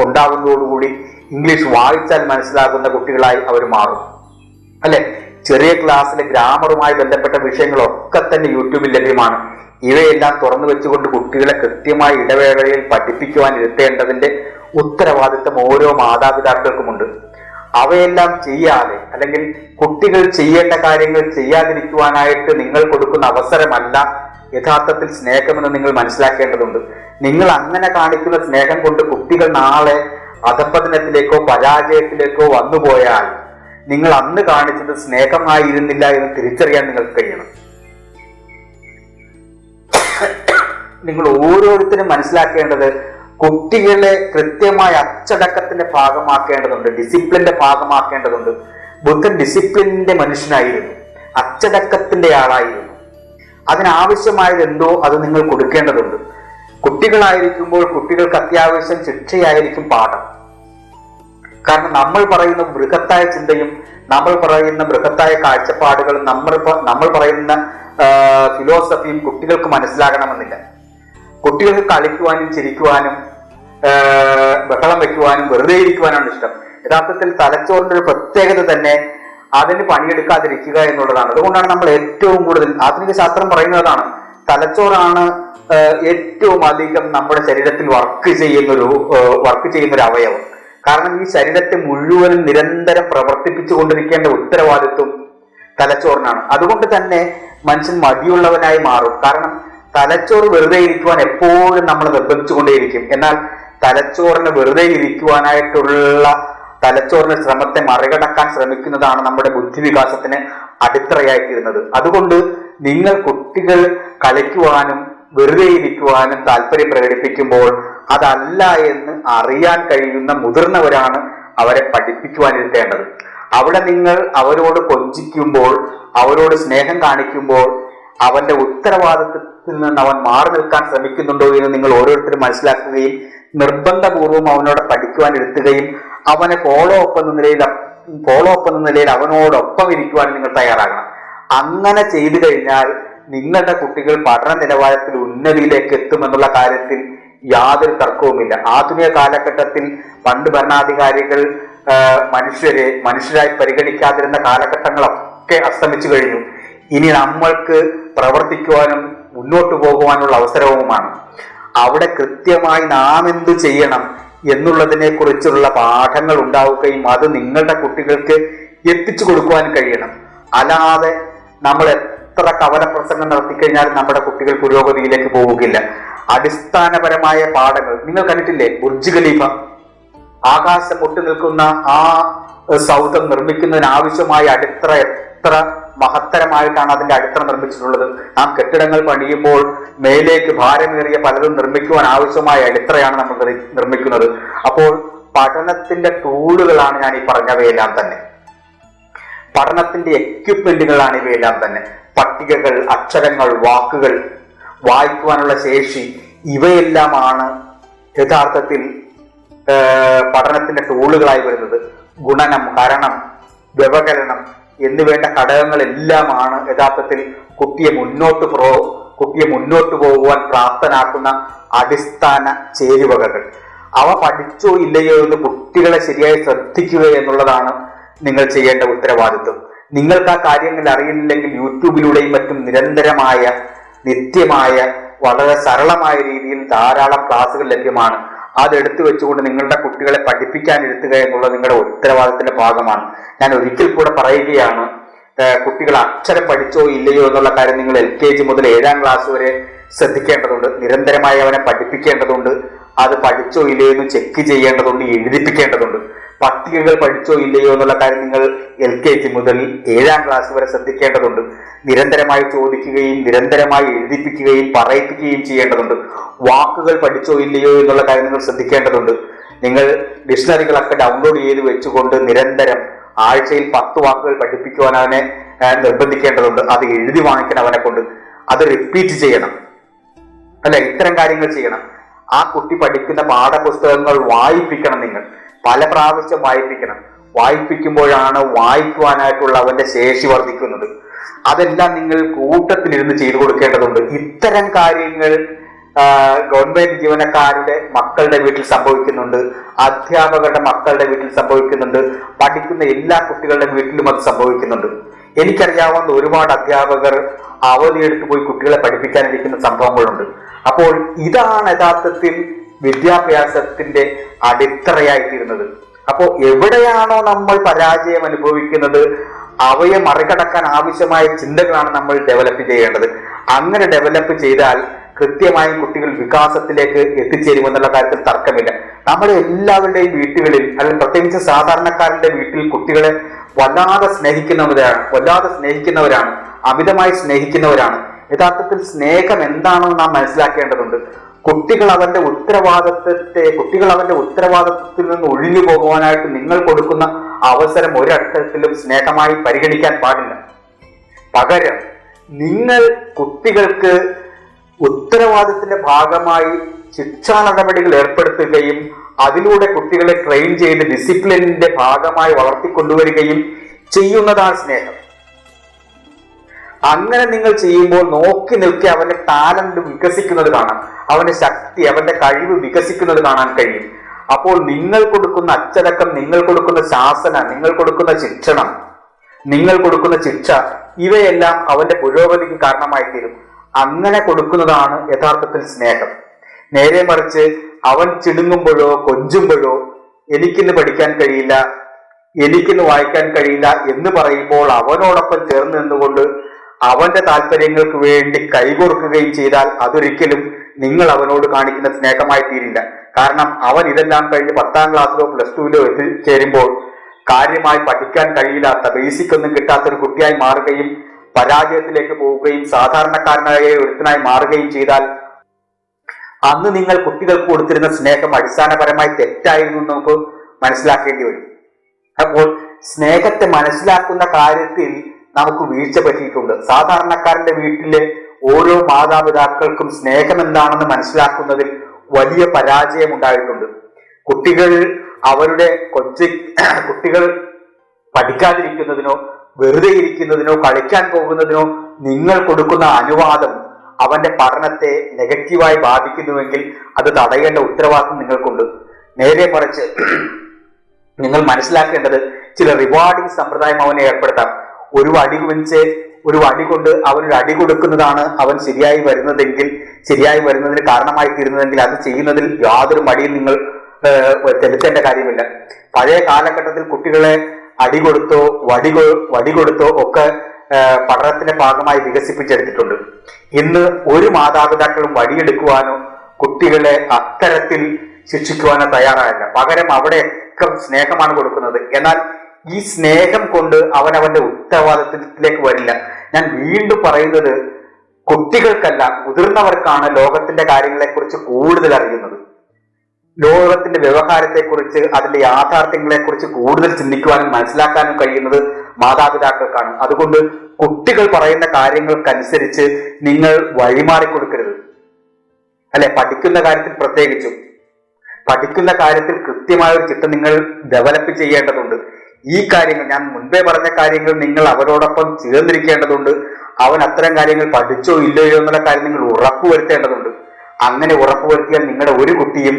ഉണ്ടാകുന്നതോടുകൂടി ഇംഗ്ലീഷ് വായിച്ചാൽ മനസ്സിലാകുന്ന കുട്ടികളായി അവർ മാറും. അല്ലെ, ചെറിയ ക്ലാസ്സിലെ ഗ്രാമറുമായി ബന്ധപ്പെട്ട വിഷയങ്ങളൊക്കെ തന്നെ യൂട്യൂബിൽ ലഭ്യമാണ്. ഇവയെല്ലാം തുറന്നു വെച്ചുകൊണ്ട് കുട്ടികളെ കൃത്യമായ ഇടവേളയിൽ പഠിപ്പിക്കുവാൻ ഇരുത്തേണ്ടതിന്റെ ഉത്തരവാദിത്തം ഓരോ മാതാപിതാക്കൾക്കുമുണ്ട്. അവയെല്ലാം ചെയ്യാതെ അല്ലെങ്കിൽ കുട്ടികൾ ചെയ്യേണ്ട കാര്യങ്ങൾ ചെയ്യാതിരിക്കുവാനായിട്ട് നിങ്ങൾ കൊടുക്കുന്ന അവസരമല്ല യഥാർത്ഥത്തിൽ സ്നേഹമെന്ന് നിങ്ങൾ മനസ്സിലാക്കേണ്ടതുണ്ട്. നിങ്ങൾ അങ്ങനെ കാണിക്കുന്ന സ്നേഹം കൊണ്ട് കുട്ടികൾ നാളെ അധപ്പതനത്തിലേക്കോ പരാജയത്തിലേക്കോ വന്നുപോയാൽ നിങ്ങൾ അന്ന് കാണിച്ചത് സ്നേഹമായിരുന്നില്ല എന്ന് തിരിച്ചറിയാൻ നിങ്ങൾക്ക് കഴിയണം. നിങ്ങൾ ഓരോരുത്തരും മനസ്സിലാക്കേണ്ടത് കുട്ടികളെ കൃത്യമായ അച്ചടക്കത്തിന്റെ ഭാഗമാക്കേണ്ടതുണ്ട്, ഡിസിപ്ലിന്റെ ഭാഗമാക്കേണ്ടതുണ്ട്. ബുദ്ധൻ ഡിസിപ്ലിന്റെ മനുഷ്യനായിരുന്നു, അച്ചടക്കത്തിന്റെ ആളായിരുന്നു. അതിനാവശ്യമായത് എന്തോ അത് നിങ്ങൾ കൊടുക്കേണ്ടതുണ്ട്. കുട്ടികളായിരിക്കുമ്പോൾ കുട്ടികൾക്ക് അത്യാവശ്യം ശിക്ഷയായിരിക്കും പാഠം. കാരണം നമ്മൾ പറയുന്ന ബൃഹത്തായ ചിന്തയും നമ്മൾ പറയുന്ന ബൃഹത്തായ കാഴ്ചപ്പാടുകളും നമ്മൾ പറയുന്ന ഫിലോസഫിയും കുട്ടികൾക്ക് മനസ്സിലാകണമെന്നില്ല. കുട്ടികൾക്ക് കളിക്കുവാനും ചിരിക്കുവാനും ബഹളം വയ്ക്കുവാനും വെറുതെ ഇരിക്കുവാനാണ് ഇഷ്ടം. യഥാർത്ഥത്തിൽ തലച്ചോറിന്റെ ഒരു പ്രത്യേകത തന്നെ അതിന് പണിയെടുക്കാതിരിക്കുക എന്നുള്ളതാണ്. അതുകൊണ്ടാണ് നമ്മൾ ഏറ്റവും കൂടുതൽ ആധുനിക ശാസ്ത്രം പറയുന്നതാണ് തലച്ചോറാണ് ഏറ്റവും അധികം നമ്മുടെ ശരീരത്തിൽ വർക്ക് ചെയ്യുന്നൊരു അവയവം. കാരണം ഈ ശരീരത്തെ മുഴുവനും നിരന്തരം പ്രവർത്തിപ്പിച്ചു കൊണ്ടിരിക്കേണ്ട ഉത്തരവാദിത്വം തലച്ചോറിനാണ്. അതുകൊണ്ട് തന്നെ മനുഷ്യൻ മടിയുള്ളവനായി മാറും. കാരണം തലച്ചോറ് വെറുതെ ഇരിക്കുവാൻ എപ്പോഴും നമ്മൾ നിർബന്ധിച്ചുകൊണ്ടേയിരിക്കും. എന്നാൽ തലച്ചോറിന് വെറുതെ ഇരിക്കുവാനായിട്ടുള്ള തലച്ചോറിന്റെ ശ്രമത്തെ മറികടക്കാൻ ശ്രമിക്കുന്നതാണ് നമ്മുടെ ബുദ്ധിവികാസത്തിന് അടിത്തറയായിത്തീരുന്നത്. അതുകൊണ്ട് നിങ്ങൾ കുട്ടികൾ കളിക്കുവാനും വെറുതെ ഇരിക്കുവാനും താല്പര്യം പ്രകടിപ്പിക്കുമ്പോൾ അതല്ല എന്ന് അറിയാൻ കഴിയുന്ന മുതിർന്നവരാണ് അവരെ പഠിപ്പിക്കുവാനിരുത്തേണ്ടത്. അവിടെ നിങ്ങൾ അവരോട് കൊഞ്ചിക്കുമ്പോൾ, അവരോട് സ്നേഹം കാണിക്കുമ്പോൾ അവന്റെ ഉത്തരവാദിത്വത്തിൽ നിന്ന് അവൻ മാറി നിൽക്കാൻ ശ്രമിക്കുന്നുണ്ടോ എന്ന് നിങ്ങൾ ഓരോരുത്തരും മനസ്സിലാക്കുകയും നിർബന്ധപൂർവം അവനോട് പഠിക്കുവാൻ ഇരുത്തുകയും അവനെ ഫോളോ അപ്പ് എന്ന നിലയിൽ അവനോടൊപ്പം ഇരിക്കുവാൻ നിങ്ങൾ തയ്യാറാകണം. അങ്ങനെ ചെയ്തു കഴിഞ്ഞാൽ നിങ്ങളുടെ കുട്ടികൾ പഠന നിലവാരത്തിൽ ഉന്നതിയിലേക്ക് എത്തുമെന്നുള്ള കാര്യത്തിൽ യാതൊരു തർക്കവുമില്ല. ആധുനിക കാലഘട്ടത്തിൽ പണ്ട് ഭരണാധികാരികൾ മനുഷ്യരായി പരിഗണിക്കാതിരുന്ന കാലഘട്ടങ്ങളൊക്കെ അസ്തമിച്ചു കഴിഞ്ഞു. ഇനി നമ്മൾക്ക് പ്രവർത്തിക്കുവാനും മുന്നോട്ട് പോകുവാനുള്ള അവസരവുമാണ്. അവിടെ കൃത്യമായി നാം എന്തു ചെയ്യണം എന്നുള്ളതിനെ കുറിച്ചുള്ള പാഠങ്ങൾ ഉണ്ടാവുകയും അത് നിങ്ങളുടെ കുട്ടികൾക്ക് എത്തിച്ചു കൊടുക്കുവാൻ കഴിയണം. അല്ലാതെ നമ്മൾ എത്ര കവല പ്രസംഗം നടത്തിക്കഴിഞ്ഞാലും നമ്മുടെ കുട്ടികൾ പുരോഗതിയിലേക്ക് പോവുകയില്ല. അടിസ്ഥാനപരമായ പാഠങ്ങൾ നിങ്ങൾ കണ്ടിട്ടില്ലേ? ബുർജ് ഖലീഫ, ആകാശം മുട്ടി നിൽക്കുന്ന ആ സൗധം നിർമ്മിക്കുന്നതിന് ആവശ്യമായ അടിത്തറ എത്ര മഹത്തരമായിട്ടാണ് അതിന്റെ അടിത്തറ നിർമ്മിച്ചിട്ടുള്ളത്. നാം കെട്ടിടങ്ങൾ പണിയുമ്പോൾ മേലേക്ക് ഭാരമേറിയ പലതും നിർമ്മിക്കുവാൻ ആവശ്യമായ അടിത്തറയാണ് നമ്മൾ നിർമ്മിക്കുന്നത്. അപ്പോൾ പഠനത്തിന്റെ ടൂളുകളാണ് ഞാൻ ഈ പറഞ്ഞവയെല്ലാം തന്നെ, പഠനത്തിന്റെ എക്യുപ്മെന്റുകളാണ് ഇവയെല്ലാം തന്നെ. പട്ടികകൾ, അക്ഷരങ്ങൾ, വാക്കുകൾ, വായിക്കുവാനുള്ള ശേഷി, ഇവയെല്ലാമാണ് യഥാർത്ഥത്തിൽ പഠനത്തിന്റെ ടൂളുകളായി വരുന്നത്. ഗുണനം, ഹരണം, വ്യവകലനം എന്നുവേണ്ട ഘടകങ്ങളെല്ലാമാണ് യഥാർത്ഥത്തിൽ കുട്ടിയെ മുന്നോട്ട് പോകുവാൻ പ്രാപ്തനാക്കുന്ന അടിസ്ഥാന ചേരുവകകൾ. അവ പഠിച്ചോ ഇല്ലയോ എന്ന് കുട്ടികളെ ശരിയായി ശ്രദ്ധിക്കുക എന്നുള്ളതാണ് നിങ്ങൾ ചെയ്യേണ്ട ഉത്തരവാദിത്വം. നിങ്ങൾക്ക് ആ കാര്യങ്ങൾ അറിയില്ലെങ്കിൽ യൂട്യൂബിലൂടെയും മറ്റും നിരന്തരമായ, നിത്യമായ, വളരെ സരളമായ രീതിയിൽ ധാരാളം ക്ലാസ്സുകൾ ലഭ്യമാണ്. അതെടുത്തു വെച്ചുകൊണ്ട് നിങ്ങളുടെ കുട്ടികളെ പഠിപ്പിക്കാനിരുത്തുക എന്നുള്ളത് നിങ്ങളുടെ ഉത്തരവാദിത്തത്തിന്റെ ഭാഗമാണ്. ഞാൻ ഒരിക്കൽ കൂടെ പറയുകയാണ്, കുട്ടികൾ അക്ഷരം പഠിച്ചോ ഇല്ലയോ എന്നുള്ള കാര്യം നിങ്ങൾ LKG മുതൽ 7ാം ക്ലാസ് വരെ ശ്രദ്ധിക്കേണ്ടതുണ്ട്. നിരന്തരമായി അവനെ പഠിപ്പിക്കേണ്ടതുണ്ട്. അത് പഠിച്ചോ ഇല്ലയോ എന്ന് ചെക്ക് ചെയ്യേണ്ടതുണ്ട്, എഴുതിപ്പിക്കേണ്ടതുണ്ട്. പട്ടികകൾ പഠിച്ചോ ഇല്ലയോ എന്നുള്ള കാര്യം നിങ്ങൾ LKG മുതൽ 7ാം ക്ലാസ് വരെ ശ്രദ്ധിക്കേണ്ടതുണ്ട്. നിരന്തരമായി ചോദിക്കുകയും നിരന്തരമായി എഴുതിപ്പിക്കുകയും പറയിപ്പിക്കുകയും ചെയ്യേണ്ടതുണ്ട്. വാക്കുകൾ പഠിച്ചോ ഇല്ലയോ എന്നുള്ള കാര്യം നിങ്ങൾ ശ്രദ്ധിക്കേണ്ടതുണ്ട്. നിങ്ങൾ ഡിക്ഷണറികളൊക്കെ ഡൗൺലോഡ് ചെയ്ത് വെച്ചുകൊണ്ട് നിരന്തരം ആഴ്ചയിൽ 10 വാക്കുകൾ പഠിപ്പിക്കുവാൻ അവനെ നിർബന്ധിക്കേണ്ടതുണ്ട്. അത് എഴുതി വാങ്ങിക്കണം അവനെ കൊണ്ട്, അത് റിപ്പീറ്റ് ചെയ്യണം, അല്ലെ, ഇത്തരം കാര്യങ്ങൾ ചെയ്യണം. ആ കുട്ടി പഠിക്കുന്ന പാഠപുസ്തകങ്ങൾ വായിപ്പിക്കണം, നിങ്ങൾ പല പ്രാവശ്യം വായിപ്പിക്കണം. വായിപ്പിക്കുമ്പോഴാണ് വായിക്കുവാനായിട്ടുള്ള അവന്റെ ശേഷി വർദ്ധിക്കുന്നത്. അതെല്ലാം നിങ്ങൾ കൂട്ടത്തിലിരുന്ന് ചെയ്തു കൊടുക്കേണ്ടതുണ്ട്. ഇത്തരം കാര്യങ്ങൾ ഗവൺമെന്റ് ജീവനക്കാരുടെ മക്കളുടെ വീട്ടിൽ സംഭവിക്കുന്നുണ്ട്, അധ്യാപകരുടെ മക്കളുടെ വീട്ടിൽ സംഭവിക്കുന്നുണ്ട്, പഠിക്കുന്ന എല്ലാ കുട്ടികളുടെ വീട്ടിലും അത് സംഭവിക്കുന്നുണ്ട്. എനിക്കറിയാവുന്ന ഒരുപാട് അധ്യാപകർ അവധിയെടുത്ത് പോയി കുട്ടികളെ പഠിപ്പിക്കാനിരിക്കുന്ന സംഭവങ്ങളുണ്ട്. അപ്പോൾ ഇതാണ് യഥാർത്ഥത്തിൽ വിദ്യാഭ്യാസത്തിന്റെ അടിത്തറയായിത്തീരുന്നത്. അപ്പോൾ എവിടെയാണോ നമ്മൾ പരാജയം അനുഭവിക്കുന്നത് അവയെ മറികടക്കാൻ ആവശ്യമായ ചിന്തകളാണ് നമ്മൾ ഡെവലപ്പ് ചെയ്യേണ്ടത്. അങ്ങനെ ഡെവലപ്പ് ചെയ്താൽ കൃത്യമായും കുട്ടികൾ വികാസത്തിലേക്ക് എത്തിച്ചേരുമെന്നുള്ള കാര്യത്തിൽ തർക്കമില്ല. നമ്മുടെ എല്ലാവരുടെയും വീട്ടുകളിൽ, അല്ലെങ്കിൽ പ്രത്യേകിച്ച് സാധാരണക്കാരന്റെ വീട്ടിൽ കുട്ടികളെ വല്ലാതെ സ്നേഹിക്കുന്നവരാണ്, അമിതമായി സ്നേഹിക്കുന്നവരാണ്. യഥാർത്ഥത്തിൽ സ്നേഹം എന്താണെന്ന് നാം മനസ്സിലാക്കേണ്ടതുണ്ട്. കുട്ടികൾ അവന്റെ ഉത്തരവാദിത്വത്തിൽ നിന്ന് ഒഴിഞ്ഞു പോകുവാനായിട്ട് നിങ്ങൾ കൊടുക്കുന്ന അവസരം ഒരർത്ഥത്തിലും സ്നേഹമായി പരിഗണിക്കാൻ പാടില്ല. പകരം നിങ്ങൾ കുട്ടികൾക്ക് ഉത്തരവാദിത്തത്തിന്റെ ഭാഗമായി ശിക്ഷാ നടപടികൾ ഏർപ്പെടുത്തുകയും അതിലൂടെ കുട്ടികളെ ട്രെയിൻ ചെയ്ത് ഡിസിപ്ലിനിന്റെ ഭാഗമായി വളർത്തിക്കൊണ്ടുവരികയും ചെയ്യുന്നതാണ് സ്നേഹം. അങ്ങനെ നിങ്ങൾ ചെയ്യുമ്പോൾ നോക്കി നിൽക്കി അവന്റെ ടാലന്റ് വികസിക്കുന്നത് കാണാം, അവന്റെ ശക്തി, അവന്റെ കഴിവ് വികസിക്കുന്നത് കാണാൻ കഴിയും. അപ്പോൾ നിങ്ങൾ കൊടുക്കുന്ന അച്ചടക്കം, നിങ്ങൾ കൊടുക്കുന്ന ശാസന, നിങ്ങൾ കൊടുക്കുന്ന ശിക്ഷണം, നിങ്ങൾ കൊടുക്കുന്ന ശിക്ഷ, ഇവയെല്ലാം അവന്റെ പുരോഗതിക്ക് കാരണമായി തീരും. അങ്ങനെ കൊടുക്കുന്നതാണ് യഥാർത്ഥത്തിൽ സ്നേഹം. നേരെ മറിച്ച് അവൻ ചിടുങ്ങുമ്പോഴോ കൊഞ്ചുമ്പോഴോ എനിക്കിന്ന് പഠിക്കാൻ കഴിയില്ല, എനിക്കിന്ന് വായിക്കാൻ കഴിയില്ല എന്ന് പറയുമ്പോൾ അവനോടൊപ്പം ചേർന്ന് നിന്നുകൊണ്ട് അവന്റെ താല്പര്യങ്ങൾക്ക് വേണ്ടി കൈകോർക്കുകയും ചെയ്താൽ അതൊരിക്കലും നിങ്ങൾ അവനോട് കാണിക്കുന്ന സ്നേഹമായി തീരില്ല. കാരണം അവൻ ഇതെല്ലാം കഴിഞ്ഞ് 10ാം ക്ലാസ്സിലോ +2-ലോ എത്തിച്ചേരുമ്പോൾ കാര്യമായി പഠിക്കാൻ കഴിയില്ലാത്ത, ബേസിക് ഒന്നും കിട്ടാത്തൊരു കുട്ടിയായി മാറുകയും പരാജയത്തിലേക്ക് പോവുകയും സാധാരണക്കാരനായ ഒരുത്തനായി മാറുകയും ചെയ്താൽ അന്ന് നിങ്ങൾ കുട്ടികൾക്ക് കൊടുത്തിരുന്ന സ്നേഹം അടിസ്ഥാനപരമായി തെറ്റായിരുന്നു നമുക്ക് മനസ്സിലാക്കേണ്ടി വരും. അപ്പോൾ സ്നേഹത്തെ മനസ്സിലാക്കുന്ന കാര്യത്തിൽ നമുക്ക് വീഴ്ച പറ്റിയിട്ടുണ്ട്. സാധാരണക്കാരന്റെ വീട്ടിലെ ഓരോ മാതാപിതാക്കൾക്കും സ്നേഹം എന്താണെന്ന് മനസ്സിലാക്കുന്നതിൽ വലിയ പരാജയം ഉണ്ടായിട്ടുണ്ട്. കുട്ടികൾ പഠിക്കാതിരിക്കുന്നതിനോ വെറുതെ ഇരിക്കുന്നതിനോ കളിക്കാൻ പോകുന്നതിനോ നിങ്ങൾ കൊടുക്കുന്ന അനുവാദം അവന്റെ പഠനത്തെ നെഗറ്റീവായി ബാധിക്കുന്നുവെങ്കിൽ അത് തടയേണ്ട ഉത്തരവാദിത്വം നിങ്ങൾക്കുണ്ട്. നേരെ മറിച്ച് നിങ്ങൾ മനസ്സിലാക്കേണ്ടത് ചില റിവാർഡിംഗ് സമ്പ്രദായം അവനെ ഏർപ്പെടുത്താം. ഒരു വടി കൊണ്ട് അവനൊരു അടി കൊടുക്കുന്നതാണ് അവൻ ശരിയായി വരുന്നതിന് കാരണമായി തീരുന്നതെങ്കിൽ അത് ചെയ്യുന്നതിൽ യാതൊരു മടിയും നിങ്ങൾ ചെലുത്തേണ്ട കാര്യമില്ല. പഴയ കാലഘട്ടത്തിൽ കുട്ടികളെ അടി കൊടുത്തോ ഒക്കെ പഠനത്തിന്റെ ഭാഗമായി വികസിപ്പിച്ചെടുത്തിട്ടുണ്ട്. ഇന്ന് ഒരു മാതാപിതാക്കളും വടിയെടുക്കുവാനോ കുട്ടികളെ അത്തരത്തിൽ ശിക്ഷിക്കുവാനോ തയ്യാറായില്ല. പകരം അവിടെയൊക്കെ സ്നേഹമാണ് കൊടുക്കുന്നത്. എന്നാൽ ഈ സ്നേഹം കൊണ്ട് അവന്റെ ഉത്തരവാദിത്വത്തിലേക്ക് വരില്ല. ഞാൻ വീണ്ടും പറയുന്നത്, കുട്ടികൾക്കല്ല, മുതിർന്നവർക്കാണ് ലോകത്തിന്റെ കാര്യങ്ങളെക്കുറിച്ച് കൂടുതൽ അറിയുന്നത്. ലോകത്തിന്റെ വ്യവഹാരത്തെക്കുറിച്ച്, അതിന്റെ യാഥാർത്ഥ്യങ്ങളെക്കുറിച്ച് കൂടുതൽ ചിന്തിക്കുവാനും മനസ്സിലാക്കാനും കഴിയുന്നത് മാതാപിതാക്കൾക്കാണ്. അതുകൊണ്ട് കുട്ടികൾ പറയുന്ന കാര്യങ്ങൾക്കനുസരിച്ച് നിങ്ങൾ വഴിമാറിക്കൊടുക്കരുത്, അല്ലെ? പഠിക്കുന്ന കാര്യത്തിൽ പ്രത്യേകിച്ചും പഠിക്കുന്ന കാര്യത്തിൽ കൃത്യമായ ഒരു ചിട്ട നിങ്ങൾ ഡെവലപ്പ് ചെയ്യേണ്ടതുണ്ട്. ഈ കാര്യങ്ങൾ, ഞാൻ മുൻപേ പറഞ്ഞ കാര്യങ്ങൾ നിങ്ങൾ അവരോടൊപ്പം ചേർന്നിരിക്കേണ്ടതുണ്ട്. അവൻ അത്തരം കാര്യങ്ങൾ പഠിച്ചോ ഇല്ലയോ എന്നുള്ള കാര്യം നിങ്ങൾ ഉറപ്പുവരുത്തേണ്ടതുണ്ട്. അങ്ങനെ ഉറപ്പുവരുത്തിയാൽ നിങ്ങളുടെ ഒരു കുട്ടിയും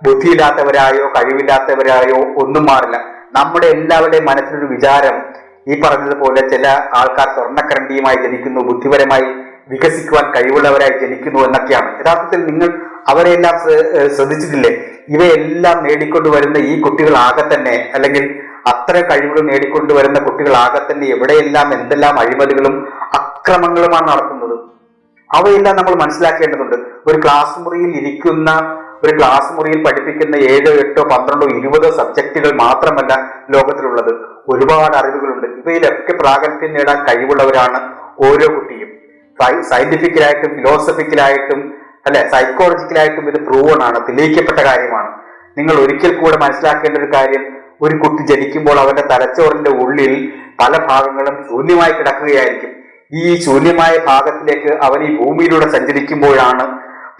ബുദ്ധിയില്ലാത്തവരായോ കഴിവില്ലാത്തവരായോ ഒന്നും മാറില്ല. നമ്മുടെ എല്ലാവരുടെയും മനസ്സിലൊരു വിചാരം, ഈ പറഞ്ഞതുപോലെ ചില ആൾക്കാർ സ്വർണ്ണക്കരണ്ടിയുമായി ജനിക്കുന്നു, ബുദ്ധിപരമായി വികസിക്കുവാൻ കഴിവുള്ളവരായി ജനിക്കുന്നു എന്നൊക്കെയാണ്. യഥാർത്ഥത്തിൽ നിങ്ങൾ അവരെല്ലാം ശ്രദ്ധിച്ചിട്ടില്ലേ? ഇവയെല്ലാം നേടിക്കൊണ്ടുവരുന്ന ഈ കുട്ടികളാകെ തന്നെ, അല്ലെങ്കിൽ അത്തരം കഴിവുകൾ നേടിക്കൊണ്ടുവരുന്ന കുട്ടികളാകെ തന്നെ എവിടെയെല്ലാം എന്തെല്ലാം അഴിമതികളും അക്രമങ്ങളുമാണ് നടത്തുന്നത്. അവയെല്ലാം നമ്മൾ മനസ്സിലാക്കേണ്ടതുണ്ട്. ഒരു ക്ലാസ് മുറിയിൽ പഠിപ്പിക്കുന്ന 7, 8, 12, 20 സബ്ജക്റ്റുകൾ മാത്രമല്ല ലോകത്തിലുള്ളത്. ഒരുപാട് അറിവുകളുണ്ട്. ഇവയിലൊക്കെ പ്രാഗൽഭ്യം നേടാൻ കഴിവുള്ളവരാണ് ഓരോ കുട്ടിയും. സയന്റിഫിക്കലായിട്ടും ഫിലോസഫിക്കലായിട്ടും സൈക്കോളജിക്കലായിട്ടും ഇത് പ്രൂവൺ ആണ്, തെളിയിക്കപ്പെട്ട കാര്യമാണ്. നിങ്ങൾ ഒരിക്കൽ കൂടെ മനസ്സിലാക്കേണ്ട ഒരു കാര്യം, ഒരു കുട്ടി ജനിക്കുമ്പോൾ അവന്റെ തലച്ചോറിന്റെ ഉള്ളിൽ പല ഭാഗങ്ങളും ശൂന്യമായി കിടക്കുകയായിരിക്കും. ഈ ശൂന്യമായ ഭാഗത്തിലേക്ക് അവൻ ഈ ഭൂമിയിലൂടെ സഞ്ചരിക്കുമ്പോഴാണ്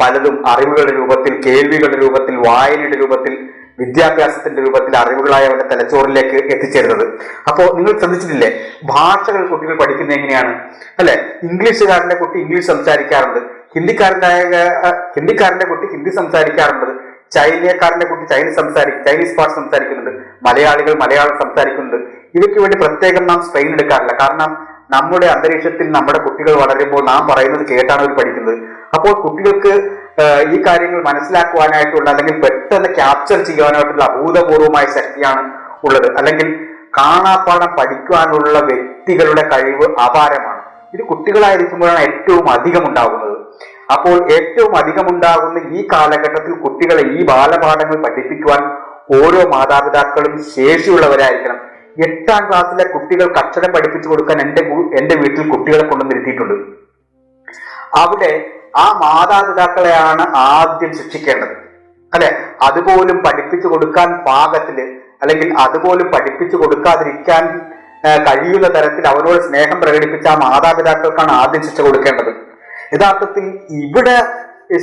പലതും അറിവുകളുടെ രൂപത്തിൽ, കേൾവികളുടെ രൂപത്തിൽ, വായനയുടെ രൂപത്തിൽ, വിദ്യാഭ്യാസത്തിന്റെ രൂപത്തിൽ അറിവുകളായി അവന്റെ തലച്ചോറിലേക്ക് എത്തിച്ചേരുന്നത്. അപ്പോൾ നിങ്ങൾ ശ്രദ്ധിച്ചിട്ടില്ലേ, ഭാഷകൾ കുട്ടികൾ പഠിക്കുന്നത് എങ്ങനെയാണ്? അല്ലെ, ഇംഗ്ലീഷുകാരന്റെ കുട്ടി ഇംഗ്ലീഷ് സംസാരിക്കാറുണ്ട്, ഹിന്ദിക്കാരന്റെ കുട്ടി ഹിന്ദി സംസാരിക്കാറുണ്ട്, ചൈനക്കാരന്റെ കുട്ടി ചൈനീസ് ഭാഷ സംസാരിക്കുന്നുണ്ട്, മലയാളികൾ മലയാളം സംസാരിക്കുന്നുണ്ട്. ഇവയ്ക്ക് വേണ്ടി പ്രത്യേകം നാം സ്ട്രെയിൻ എടുക്കാറില്ല. കാരണം നമ്മുടെ അന്തരീക്ഷത്തിൽ നമ്മുടെ കുട്ടികൾ വളരുമ്പോൾ നാം പറയുന്നത് കേട്ടാണ് അവർ പഠിക്കുന്നത്. അപ്പോൾ കുട്ടികൾക്ക് ഈ കാര്യങ്ങൾ മനസ്സിലാക്കുവാനായിട്ടുള്ള അല്ലെങ്കിൽ പെട്ടെന്ന് ക്യാപ്ചർ ചെയ്യുവാനായിട്ടുള്ള അഭൂതപൂർവമായ ശക്തിയാണ് ഉള്ളത്. അല്ലെങ്കിൽ കാണാപ്പാഠം പഠിക്കുവാനുള്ള വ്യക്തികളുടെ കഴിവ് അപാരമാണ്. ഇത് കുട്ടികളായിരിക്കുമ്പോഴാണ് ഏറ്റവും അധികം ഉണ്ടാകുന്നത്. അപ്പോൾ ഏറ്റവും അധികം ഉണ്ടാകുന്ന ഈ കാലഘട്ടത്തിൽ കുട്ടികളെ ഈ ബാലപാഠങ്ങൾ പഠിപ്പിക്കുവാൻ ഓരോ മാതാപിതാക്കളും ശേഷിയുള്ളവരായിരിക്കണം. 8ാം ക്ലാസ്സിലെ കുട്ടികൾക്ക് അക്ഷരം പഠിപ്പിച്ചു കൊടുക്കാൻ എന്റെ വീട്ടിൽ കുട്ടികളെ കൊണ്ടുവന്നിരുത്തിയിട്ടുണ്ട്. അവിടെ ആ മാതാപിതാക്കളെയാണ് ആദ്യം ശിക്ഷിക്കേണ്ടത്. അല്ലെ, അതുപോലും പഠിപ്പിച്ചു കൊടുക്കാൻ പാകത്തില് അല്ലെങ്കിൽ അതുപോലും പഠിപ്പിച്ചു കൊടുക്കാതിരിക്കാൻ കഴിയുന്ന തരത്തിൽ അവനോട് സ്നേഹം പ്രകടിപ്പിച്ച ആ മാതാപിതാക്കൾക്കാണ് ആദ്യം ശിക്ഷ കൊടുക്കേണ്ടത്. യഥാർത്ഥത്തിൽ ഇവിടെ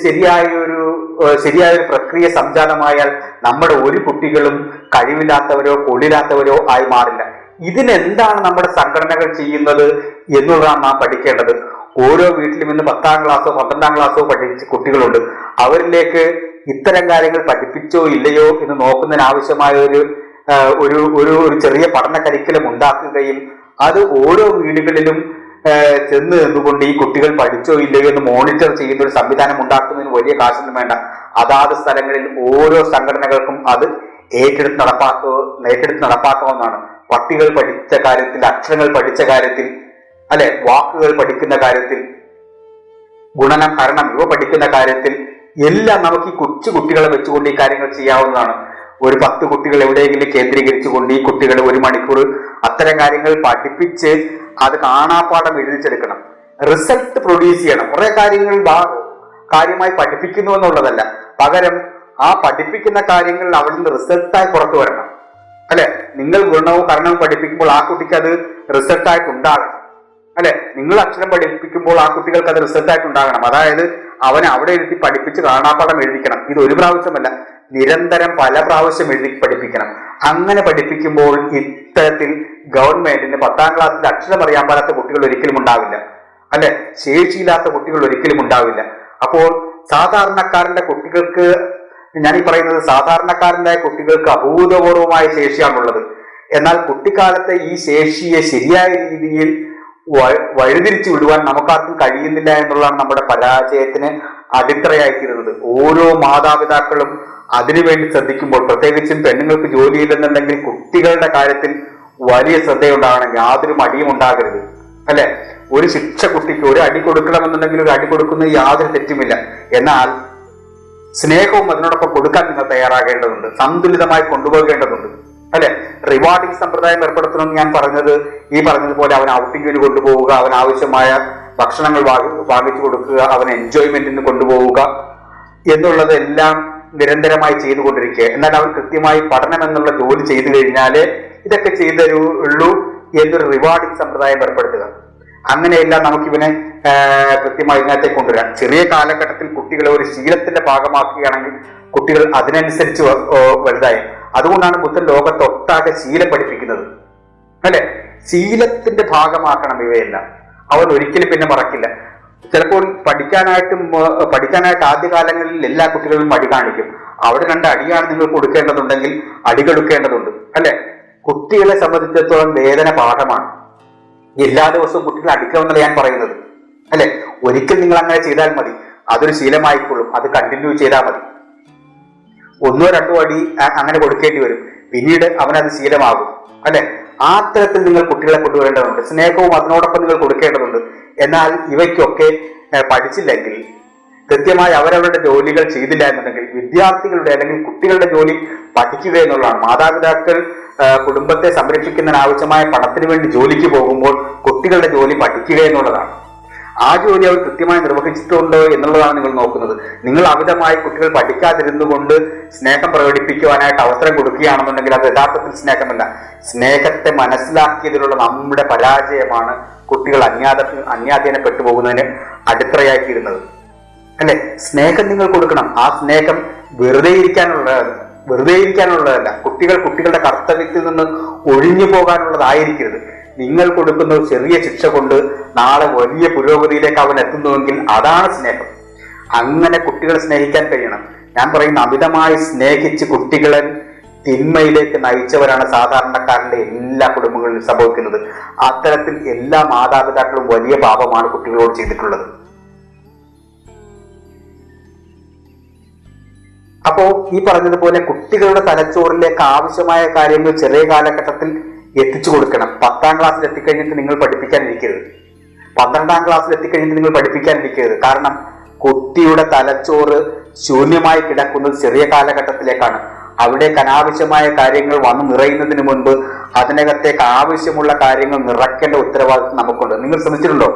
ശരിയായൊരു പ്രക്രിയ സംജാതമായാൽ നമ്മുടെ ഒരു കുട്ടികളും കഴിവില്ലാത്തവരോ കൊള്ളില്ലാത്തവരോ ആയി മാറില്ല. ഇതിനെന്താണ് നമ്മുടെ സംഘടനകൾ ചെയ്യുന്നത് എന്നുള്ളതാണ് നാം പഠിക്കേണ്ടത്. ഓരോ വീട്ടിലും ഇന്ന് 10ാം ക്ലാസ്സോ 12ാം ക്ലാസ്സോ പഠിച്ച കുട്ടികളുണ്ട്. അവരിലേക്ക് ഇത്തരം കാര്യങ്ങൾ പഠിപ്പിച്ചോ ഇല്ലയോ എന്ന് നോക്കുന്നതിന് ആവശ്യമായ ഒരു ചെറിയ പഠന കരിക്കുലം ഉണ്ടാക്കുകയും അത് ഓരോ വീടുകളിലും ചെന്ന് നിന്നുകൊണ്ട് ഈ കുട്ടികൾ പഠിച്ചോ ഇല്ലയോ എന്ന് മോണിറ്റർ ചെയ്യുന്ന ഒരു സംവിധാനം ഉണ്ടാക്കുന്നതിന് വലിയ കാശൊന്നും വേണ്ട. അതാത് സ്ഥലങ്ങളിൽ ഓരോ സംഘടനകൾക്കും അത് ഏറ്റെടുത്ത് നടപ്പാക്കാവുന്നതാണ്. പട്ടികൾ പഠിച്ച കാര്യത്തിൽ, അക്ഷരങ്ങൾ പഠിച്ച കാര്യത്തിൽ, അല്ലെ, വാക്കുകൾ പഠിക്കുന്ന കാര്യത്തിൽ, ഗുണനം ഹരണം ഇവ പഠിക്കുന്ന കാര്യത്തിൽ എല്ലാം നമുക്ക് ഈ കൊച്ചു കുട്ടികളെ വെച്ചുകൊണ്ട് ഈ കാര്യങ്ങൾ ചെയ്യാവുന്നതാണ്. ഒരു 10 കുട്ടികൾ എവിടെയെങ്കിലും കേന്ദ്രീകരിച്ചുകൊണ്ട് ഈ കുട്ടികളെ 1 മണിക്കൂർ അത്തരം കാര്യങ്ങൾ പഠിപ്പിച്ച് അത് കാണാപ്പാഠം എഴുതിച്ചെടുക്കണം. റിസൾട്ട് പ്രൊഡ്യൂസ് ചെയ്യണം. കുറെ കാര്യങ്ങൾ കാര്യമായി പഠിപ്പിക്കുന്നു എന്നുള്ളതല്ല, പകരം ആ പഠിപ്പിക്കുന്ന കാര്യങ്ങൾ അവിടെ നിന്ന് റിസൾട്ടായി പുറത്തു വരണം. അല്ലെ, നിങ്ങൾ ഗുണവും കരണവും പഠിപ്പിക്കുമ്പോൾ ആ കുട്ടിക്ക് അത് റിസൾട്ടായിട്ട് ഉണ്ടാകണം. അല്ലെ, നിങ്ങൾ അക്ഷരം പഠിപ്പിക്കുമ്പോൾ ആ കുട്ടികൾക്ക് അത് റിസൾട്ടായിട്ട് ഉണ്ടാകണം. അതായത് അവനെ അവിടെ ഇരുത്തി പഠിപ്പിച്ച് കാണാപ്പാഠം എഴുതിക്കണം. ഇത് ഒരു പ്രാവശ്യമല്ല, നിരന്തരം പല പ്രാവശ്യം എഴുതി പഠിപ്പിക്കണം. അങ്ങനെ പഠിപ്പിക്കുമ്പോൾ ഇത്തരത്തിൽ ഗവൺമെന്റിന് 10ാം ക്ലാസ്സിൽ അക്ഷരം അറിയാൻ പാടാത്ത കുട്ടികൾ ഒരിക്കലും ഉണ്ടാവില്ല. അല്ലെ, ശേഷിയില്ലാത്ത കുട്ടികൾ ഒരിക്കലും ഉണ്ടാവില്ല. അപ്പോൾ സാധാരണക്കാരന്റെ കുട്ടികൾക്ക്, ഞാനീ പറയുന്നത് സാധാരണക്കാരന്റെ കുട്ടികൾക്ക് അഭൂതപൂർവമായ ശേഷിയാണുള്ളത്. എന്നാൽ കുട്ടിക്കാലത്തെ ഈ ശേഷിയെ ശരിയായ രീതിയിൽ വഴിതിരിച്ചു വിടുവാൻ നമുക്കാർക്കും കഴിയുന്നില്ല എന്നുള്ളതാണ് നമ്മുടെ പരാജയത്തിന് അടിത്തറയായിത്തീരുന്നത്. ഓരോ മാതാപിതാക്കളും അതിനുവേണ്ടി ശ്രദ്ധിക്കുമ്പോൾ, പ്രത്യേകിച്ചും പെണ്ണുങ്ങൾക്ക് ജോലിയില്ലെന്നുണ്ടെങ്കിൽ കുട്ടികളുടെ കാര്യത്തിൽ വലിയ ശ്രദ്ധയുണ്ടാകണം. യാതൊരു മടിയും ഉണ്ടാകരുത്. അല്ലെ, ഒരു ശിക്ഷ കുട്ടിക്ക് ഒരു അടി കൊടുക്കണമെന്നുണ്ടെങ്കിൽ ഒരു അടി കൊടുക്കുന്നത് യാതൊരു തെറ്റുമില്ല. എന്നാൽ സ്നേഹവും അതിനോടൊപ്പം കൊടുക്കാൻ നിങ്ങൾ തയ്യാറാകേണ്ടതുണ്ട്, സന്തുലിതമായി കൊണ്ടുപോകേണ്ടതുണ്ട്. അല്ലെ, റിവാർഡിംഗ് സമ്പ്രദായം ഏർപ്പെടുത്തണമെന്ന് ഞാൻ പറഞ്ഞതുപോലെ അവൻ ഔട്ടിങ്ങിന് കൊണ്ടുപോവുക, അവൻ ആവശ്യമായ ഭക്ഷണങ്ങൾ വാങ്ങിച്ചു കൊടുക്കുക, അവൻ എൻജോയ്മെന്റിന് കൊണ്ടുപോവുക എന്നുള്ളതെല്ലാം നിരന്തരമായി ചെയ്തുകൊണ്ടിരിക്കുക. എന്നാൽ അവൻ കൃത്യമായി പഠനം എന്നുള്ള ജോലി ചെയ്തു കഴിഞ്ഞാല് ഇതൊക്കെ ചെയ്തരുള്ളൂ എന്നൊരു റിവാർഡിംഗ് സമ്പ്രദായം ഏർപ്പെടുത്തുക. അങ്ങനെയെല്ലാം നമുക്കിവനെ കൃത്യമായി ഇതിനകത്തേക്ക് കൊണ്ടുവരാം. ചെറിയ കാലഘട്ടത്തിൽ കുട്ടികളെ ഒരു ശീലത്തിന്റെ ഭാഗമാക്കുകയാണെങ്കിൽ കുട്ടികൾ അതിനനുസരിച്ച് വലുതായി. അതുകൊണ്ടാണ് ബുദ്ധൻ ലോകത്തൊട്ടാകെ ശീലം പഠിപ്പിക്കുന്നത്. അല്ലെ, ശീലത്തിന്റെ ഭാഗമാക്കണം ഇവയെല്ലാം. അവൻ ഒരിക്കലും പിന്നെ മറക്കില്ല. ചിലപ്പോൾ പഠിക്കാനായിട്ട് ആദ്യകാലങ്ങളിൽ എല്ലാ കുട്ടികളും മടി കാണിക്കും. അവിടെ 2 അടിയാണ് നിങ്ങൾ കൊടുക്കേണ്ടതുണ്ടെങ്കിൽ അടി കൊടുക്കേണ്ടതുണ്ട്. അല്ലെ, കുട്ടികളെ സംബന്ധിച്ചിടത്തോളം വേദന പാഠമാണ്. എല്ലാ ദിവസവും കുട്ടികളെ അടിക്കണമെന്നല്ല ഞാൻ പറയുന്നത്. അല്ലെ, ഒരിക്കൽ നിങ്ങൾ അങ്ങനെ ചെയ്താൽ മതി, അതൊരു ശീലമായിക്കൊള്ളും. അത് കണ്ടിന്യൂ ചെയ്താൽ മതി. 1 or 2 അടി അങ്ങനെ കൊടുക്കേണ്ടി വരും. പിന്നീട് അവനത് ശീലമാകും. അല്ലെ, ആ തരത്തിൽ നിങ്ങൾ കുട്ടികളെ കൊണ്ടുവരേണ്ടതുണ്ട്. സ്നേഹവും അതിനോടൊപ്പം നിങ്ങൾ കൊടുക്കേണ്ടതുണ്ട്. എന്നാൽ ഇവയ്ക്കൊക്കെ പഠിച്ചില്ലെങ്കിൽ, കൃത്യമായി അവരവരുടെ ജോലികൾ ചെയ്തില്ല എന്നുണ്ടെങ്കിൽ, വിദ്യാർത്ഥികളുടെ അല്ലെങ്കിൽ കുട്ടികളുടെ ജോലി പഠിക്കുക എന്നുള്ളതാണ്. മാതാപിതാക്കൾ കുടുംബത്തെ സംരക്ഷിക്കുന്നതിന് ആവശ്യമായ പണത്തിന് വേണ്ടി ജോലിക്ക് പോകുമ്പോൾ കുട്ടികളുടെ ജോലി പഠിക്കുക എന്നുള്ളതാണ്. ആ ജോലി അവർ കൃത്യമായി നിർവഹിച്ചിട്ടുണ്ടോ എന്നുള്ളതാണ് നിങ്ങൾ നോക്കുന്നത്. നിങ്ങൾ അമിതമായി കുട്ടികൾ പഠിക്കാതിരുന്നു കൊണ്ട് സ്നേഹം പ്രകടിപ്പിക്കുവാനായിട്ട് അവസരം കൊടുക്കുകയാണെന്നുണ്ടെങ്കിൽ അത് യഥാർത്ഥത്തിൽ സ്നേഹമല്ല. സ്നേഹത്തെ മനസ്സിലാക്കിയതിലുള്ള നമ്മുടെ പരാജയമാണ് കുട്ടികൾ അന്യാധീന പെട്ടുപോകുന്നതിന് അടിത്തറയായിത്തീരുന്നത്. അല്ലെ? സ്നേഹം നിങ്ങൾ കൊടുക്കണം. ആ സ്നേഹം വെറുതെ ഇരിക്കാനുള്ളതല്ല. കുട്ടികൾ കുട്ടികളുടെ കർത്തവ്യത്തിൽ നിന്ന് ഒഴിഞ്ഞു പോകാനുള്ളതായിരിക്കരുത്. നിങ്ങൾ കൊടുക്കുന്ന ചെറിയ ശിക്ഷ കൊണ്ട് നാളെ വലിയ പുരോഗതിയിലേക്ക് അവൻ എത്തുന്നുവെങ്കിൽ അതാണ് സ്നേഹം. അങ്ങനെ കുട്ടികളെ സ്നേഹിക്കാൻ കഴിയണം. ഞാൻ പറയുന്ന അമിതമായി സ്നേഹിച്ച് കുട്ടികളെ തിന്മയിലേക്ക് നയിച്ചവരാണ് സാധാരണക്കാരന്റെ എല്ലാ കുടുംബങ്ങളിലും സംഭവിക്കുന്നത്. അത്തരത്തിൽ എല്ലാ മാതാപിതാക്കളും വലിയ പാപമാണ് കുട്ടികളോട് ചെയ്തിട്ടുള്ളത്. അപ്പോ ഈ പറഞ്ഞതുപോലെ കുട്ടികളുടെ തലച്ചോറിലേക്ക് ആവശ്യമായ കാര്യങ്ങൾ ചെറിയ കാലഘട്ടത്തിൽ എത്തിച്ചു കൊടുക്കണം. 10ാം ക്ലാസ്സിൽ എത്തിക്കഴിഞ്ഞിട്ട് നിങ്ങൾ പഠിപ്പിക്കാനിരിക്കരുത്. 12ാം ക്ലാസ്സിൽ എത്തിക്കഴിഞ്ഞിട്ട് നിങ്ങൾ പഠിപ്പിക്കാനിരിക്കരുത്. കാരണം കുട്ടിയുടെ തലച്ചോറ് ശൂന്യമായി കിടക്കുന്നത് ചെറിയ കാലഘട്ടത്തിലേക്കാണ്. അവിടേക്ക് അനാവശ്യമായ കാര്യങ്ങൾ വന്നു നിറയുന്നതിന് മുൻപ് അതിനകത്തേക്ക് ആവശ്യമുള്ള കാര്യങ്ങൾ നിറയ്ക്കേണ്ട ഉത്തരവാദിത്വം നമുക്കുണ്ട്. നിങ്ങൾ ശ്രമിച്ചിട്ടുണ്ടോ?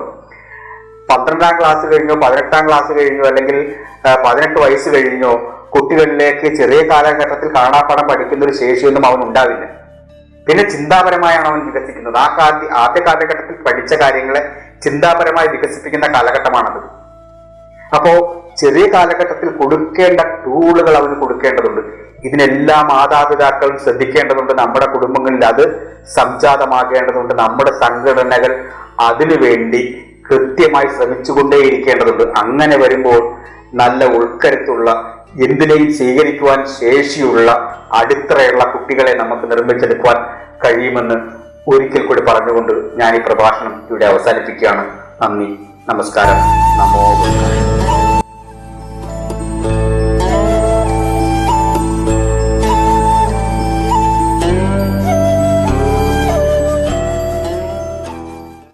12ാം ക്ലാസ് കഴിഞ്ഞോ 18ാം ക്ലാസ് കഴിഞ്ഞോ അല്ലെങ്കിൽ 18 വയസ്സ് കഴിഞ്ഞോ കുട്ടികളിലേക്ക് ചെറിയ കാലഘട്ടത്തിൽ കാണാപ്പാഠം പഠിക്കുന്ന ഒരു ശേഷിയൊന്നും അവൻ ഉണ്ടാവില്ല. പിന്നെ ചിന്താപരമായാണ് അവൻ വികസിക്കുന്നത്. ആദ്യ കാലഘട്ടത്തിൽ പഠിച്ച കാര്യങ്ങളെ ചിന്താപരമായി വികസിപ്പിക്കുന്ന കാലഘട്ടമാണത്. അപ്പോ ചെറിയ കാലഘട്ടത്തിൽ കൊടുക്കേണ്ട ടൂളുകൾ അവന് കൊടുക്കേണ്ടതുണ്ട്. ഇതിനെല്ലാം മാതാപിതാക്കളും ശ്രദ്ധിക്കേണ്ടതുണ്ട്. നമ്മുടെ കുടുംബങ്ങളിൽ അത് സംജാതമാകേണ്ടതുണ്ട്. നമ്മുടെ സംഘടനകൾ അതിനുവേണ്ടി കൃത്യമായി ശ്രമിച്ചുകൊണ്ടേയിരിക്കേണ്ടതുണ്ട്. അങ്ങനെ വരുമ്പോൾ നല്ല ഉൾക്കരുത്തുള്ള, എന്തിനേയും സ്വീകരിക്കുവാൻ ശേഷിയുള്ള, അടിത്തറയുള്ള കുട്ടികളെ നമുക്ക് നിർമ്മിച്ചെടുക്കുവാൻ കഴിയുമെന്ന് ഒരിക്കൽ കൂടി പറഞ്ഞുകൊണ്ട് ഞാൻ ഈ പ്രഭാഷണം ഇവിടെ അവസാനിപ്പിക്കുകയാണ്. നന്ദി, നമസ്കാരം, നമോ.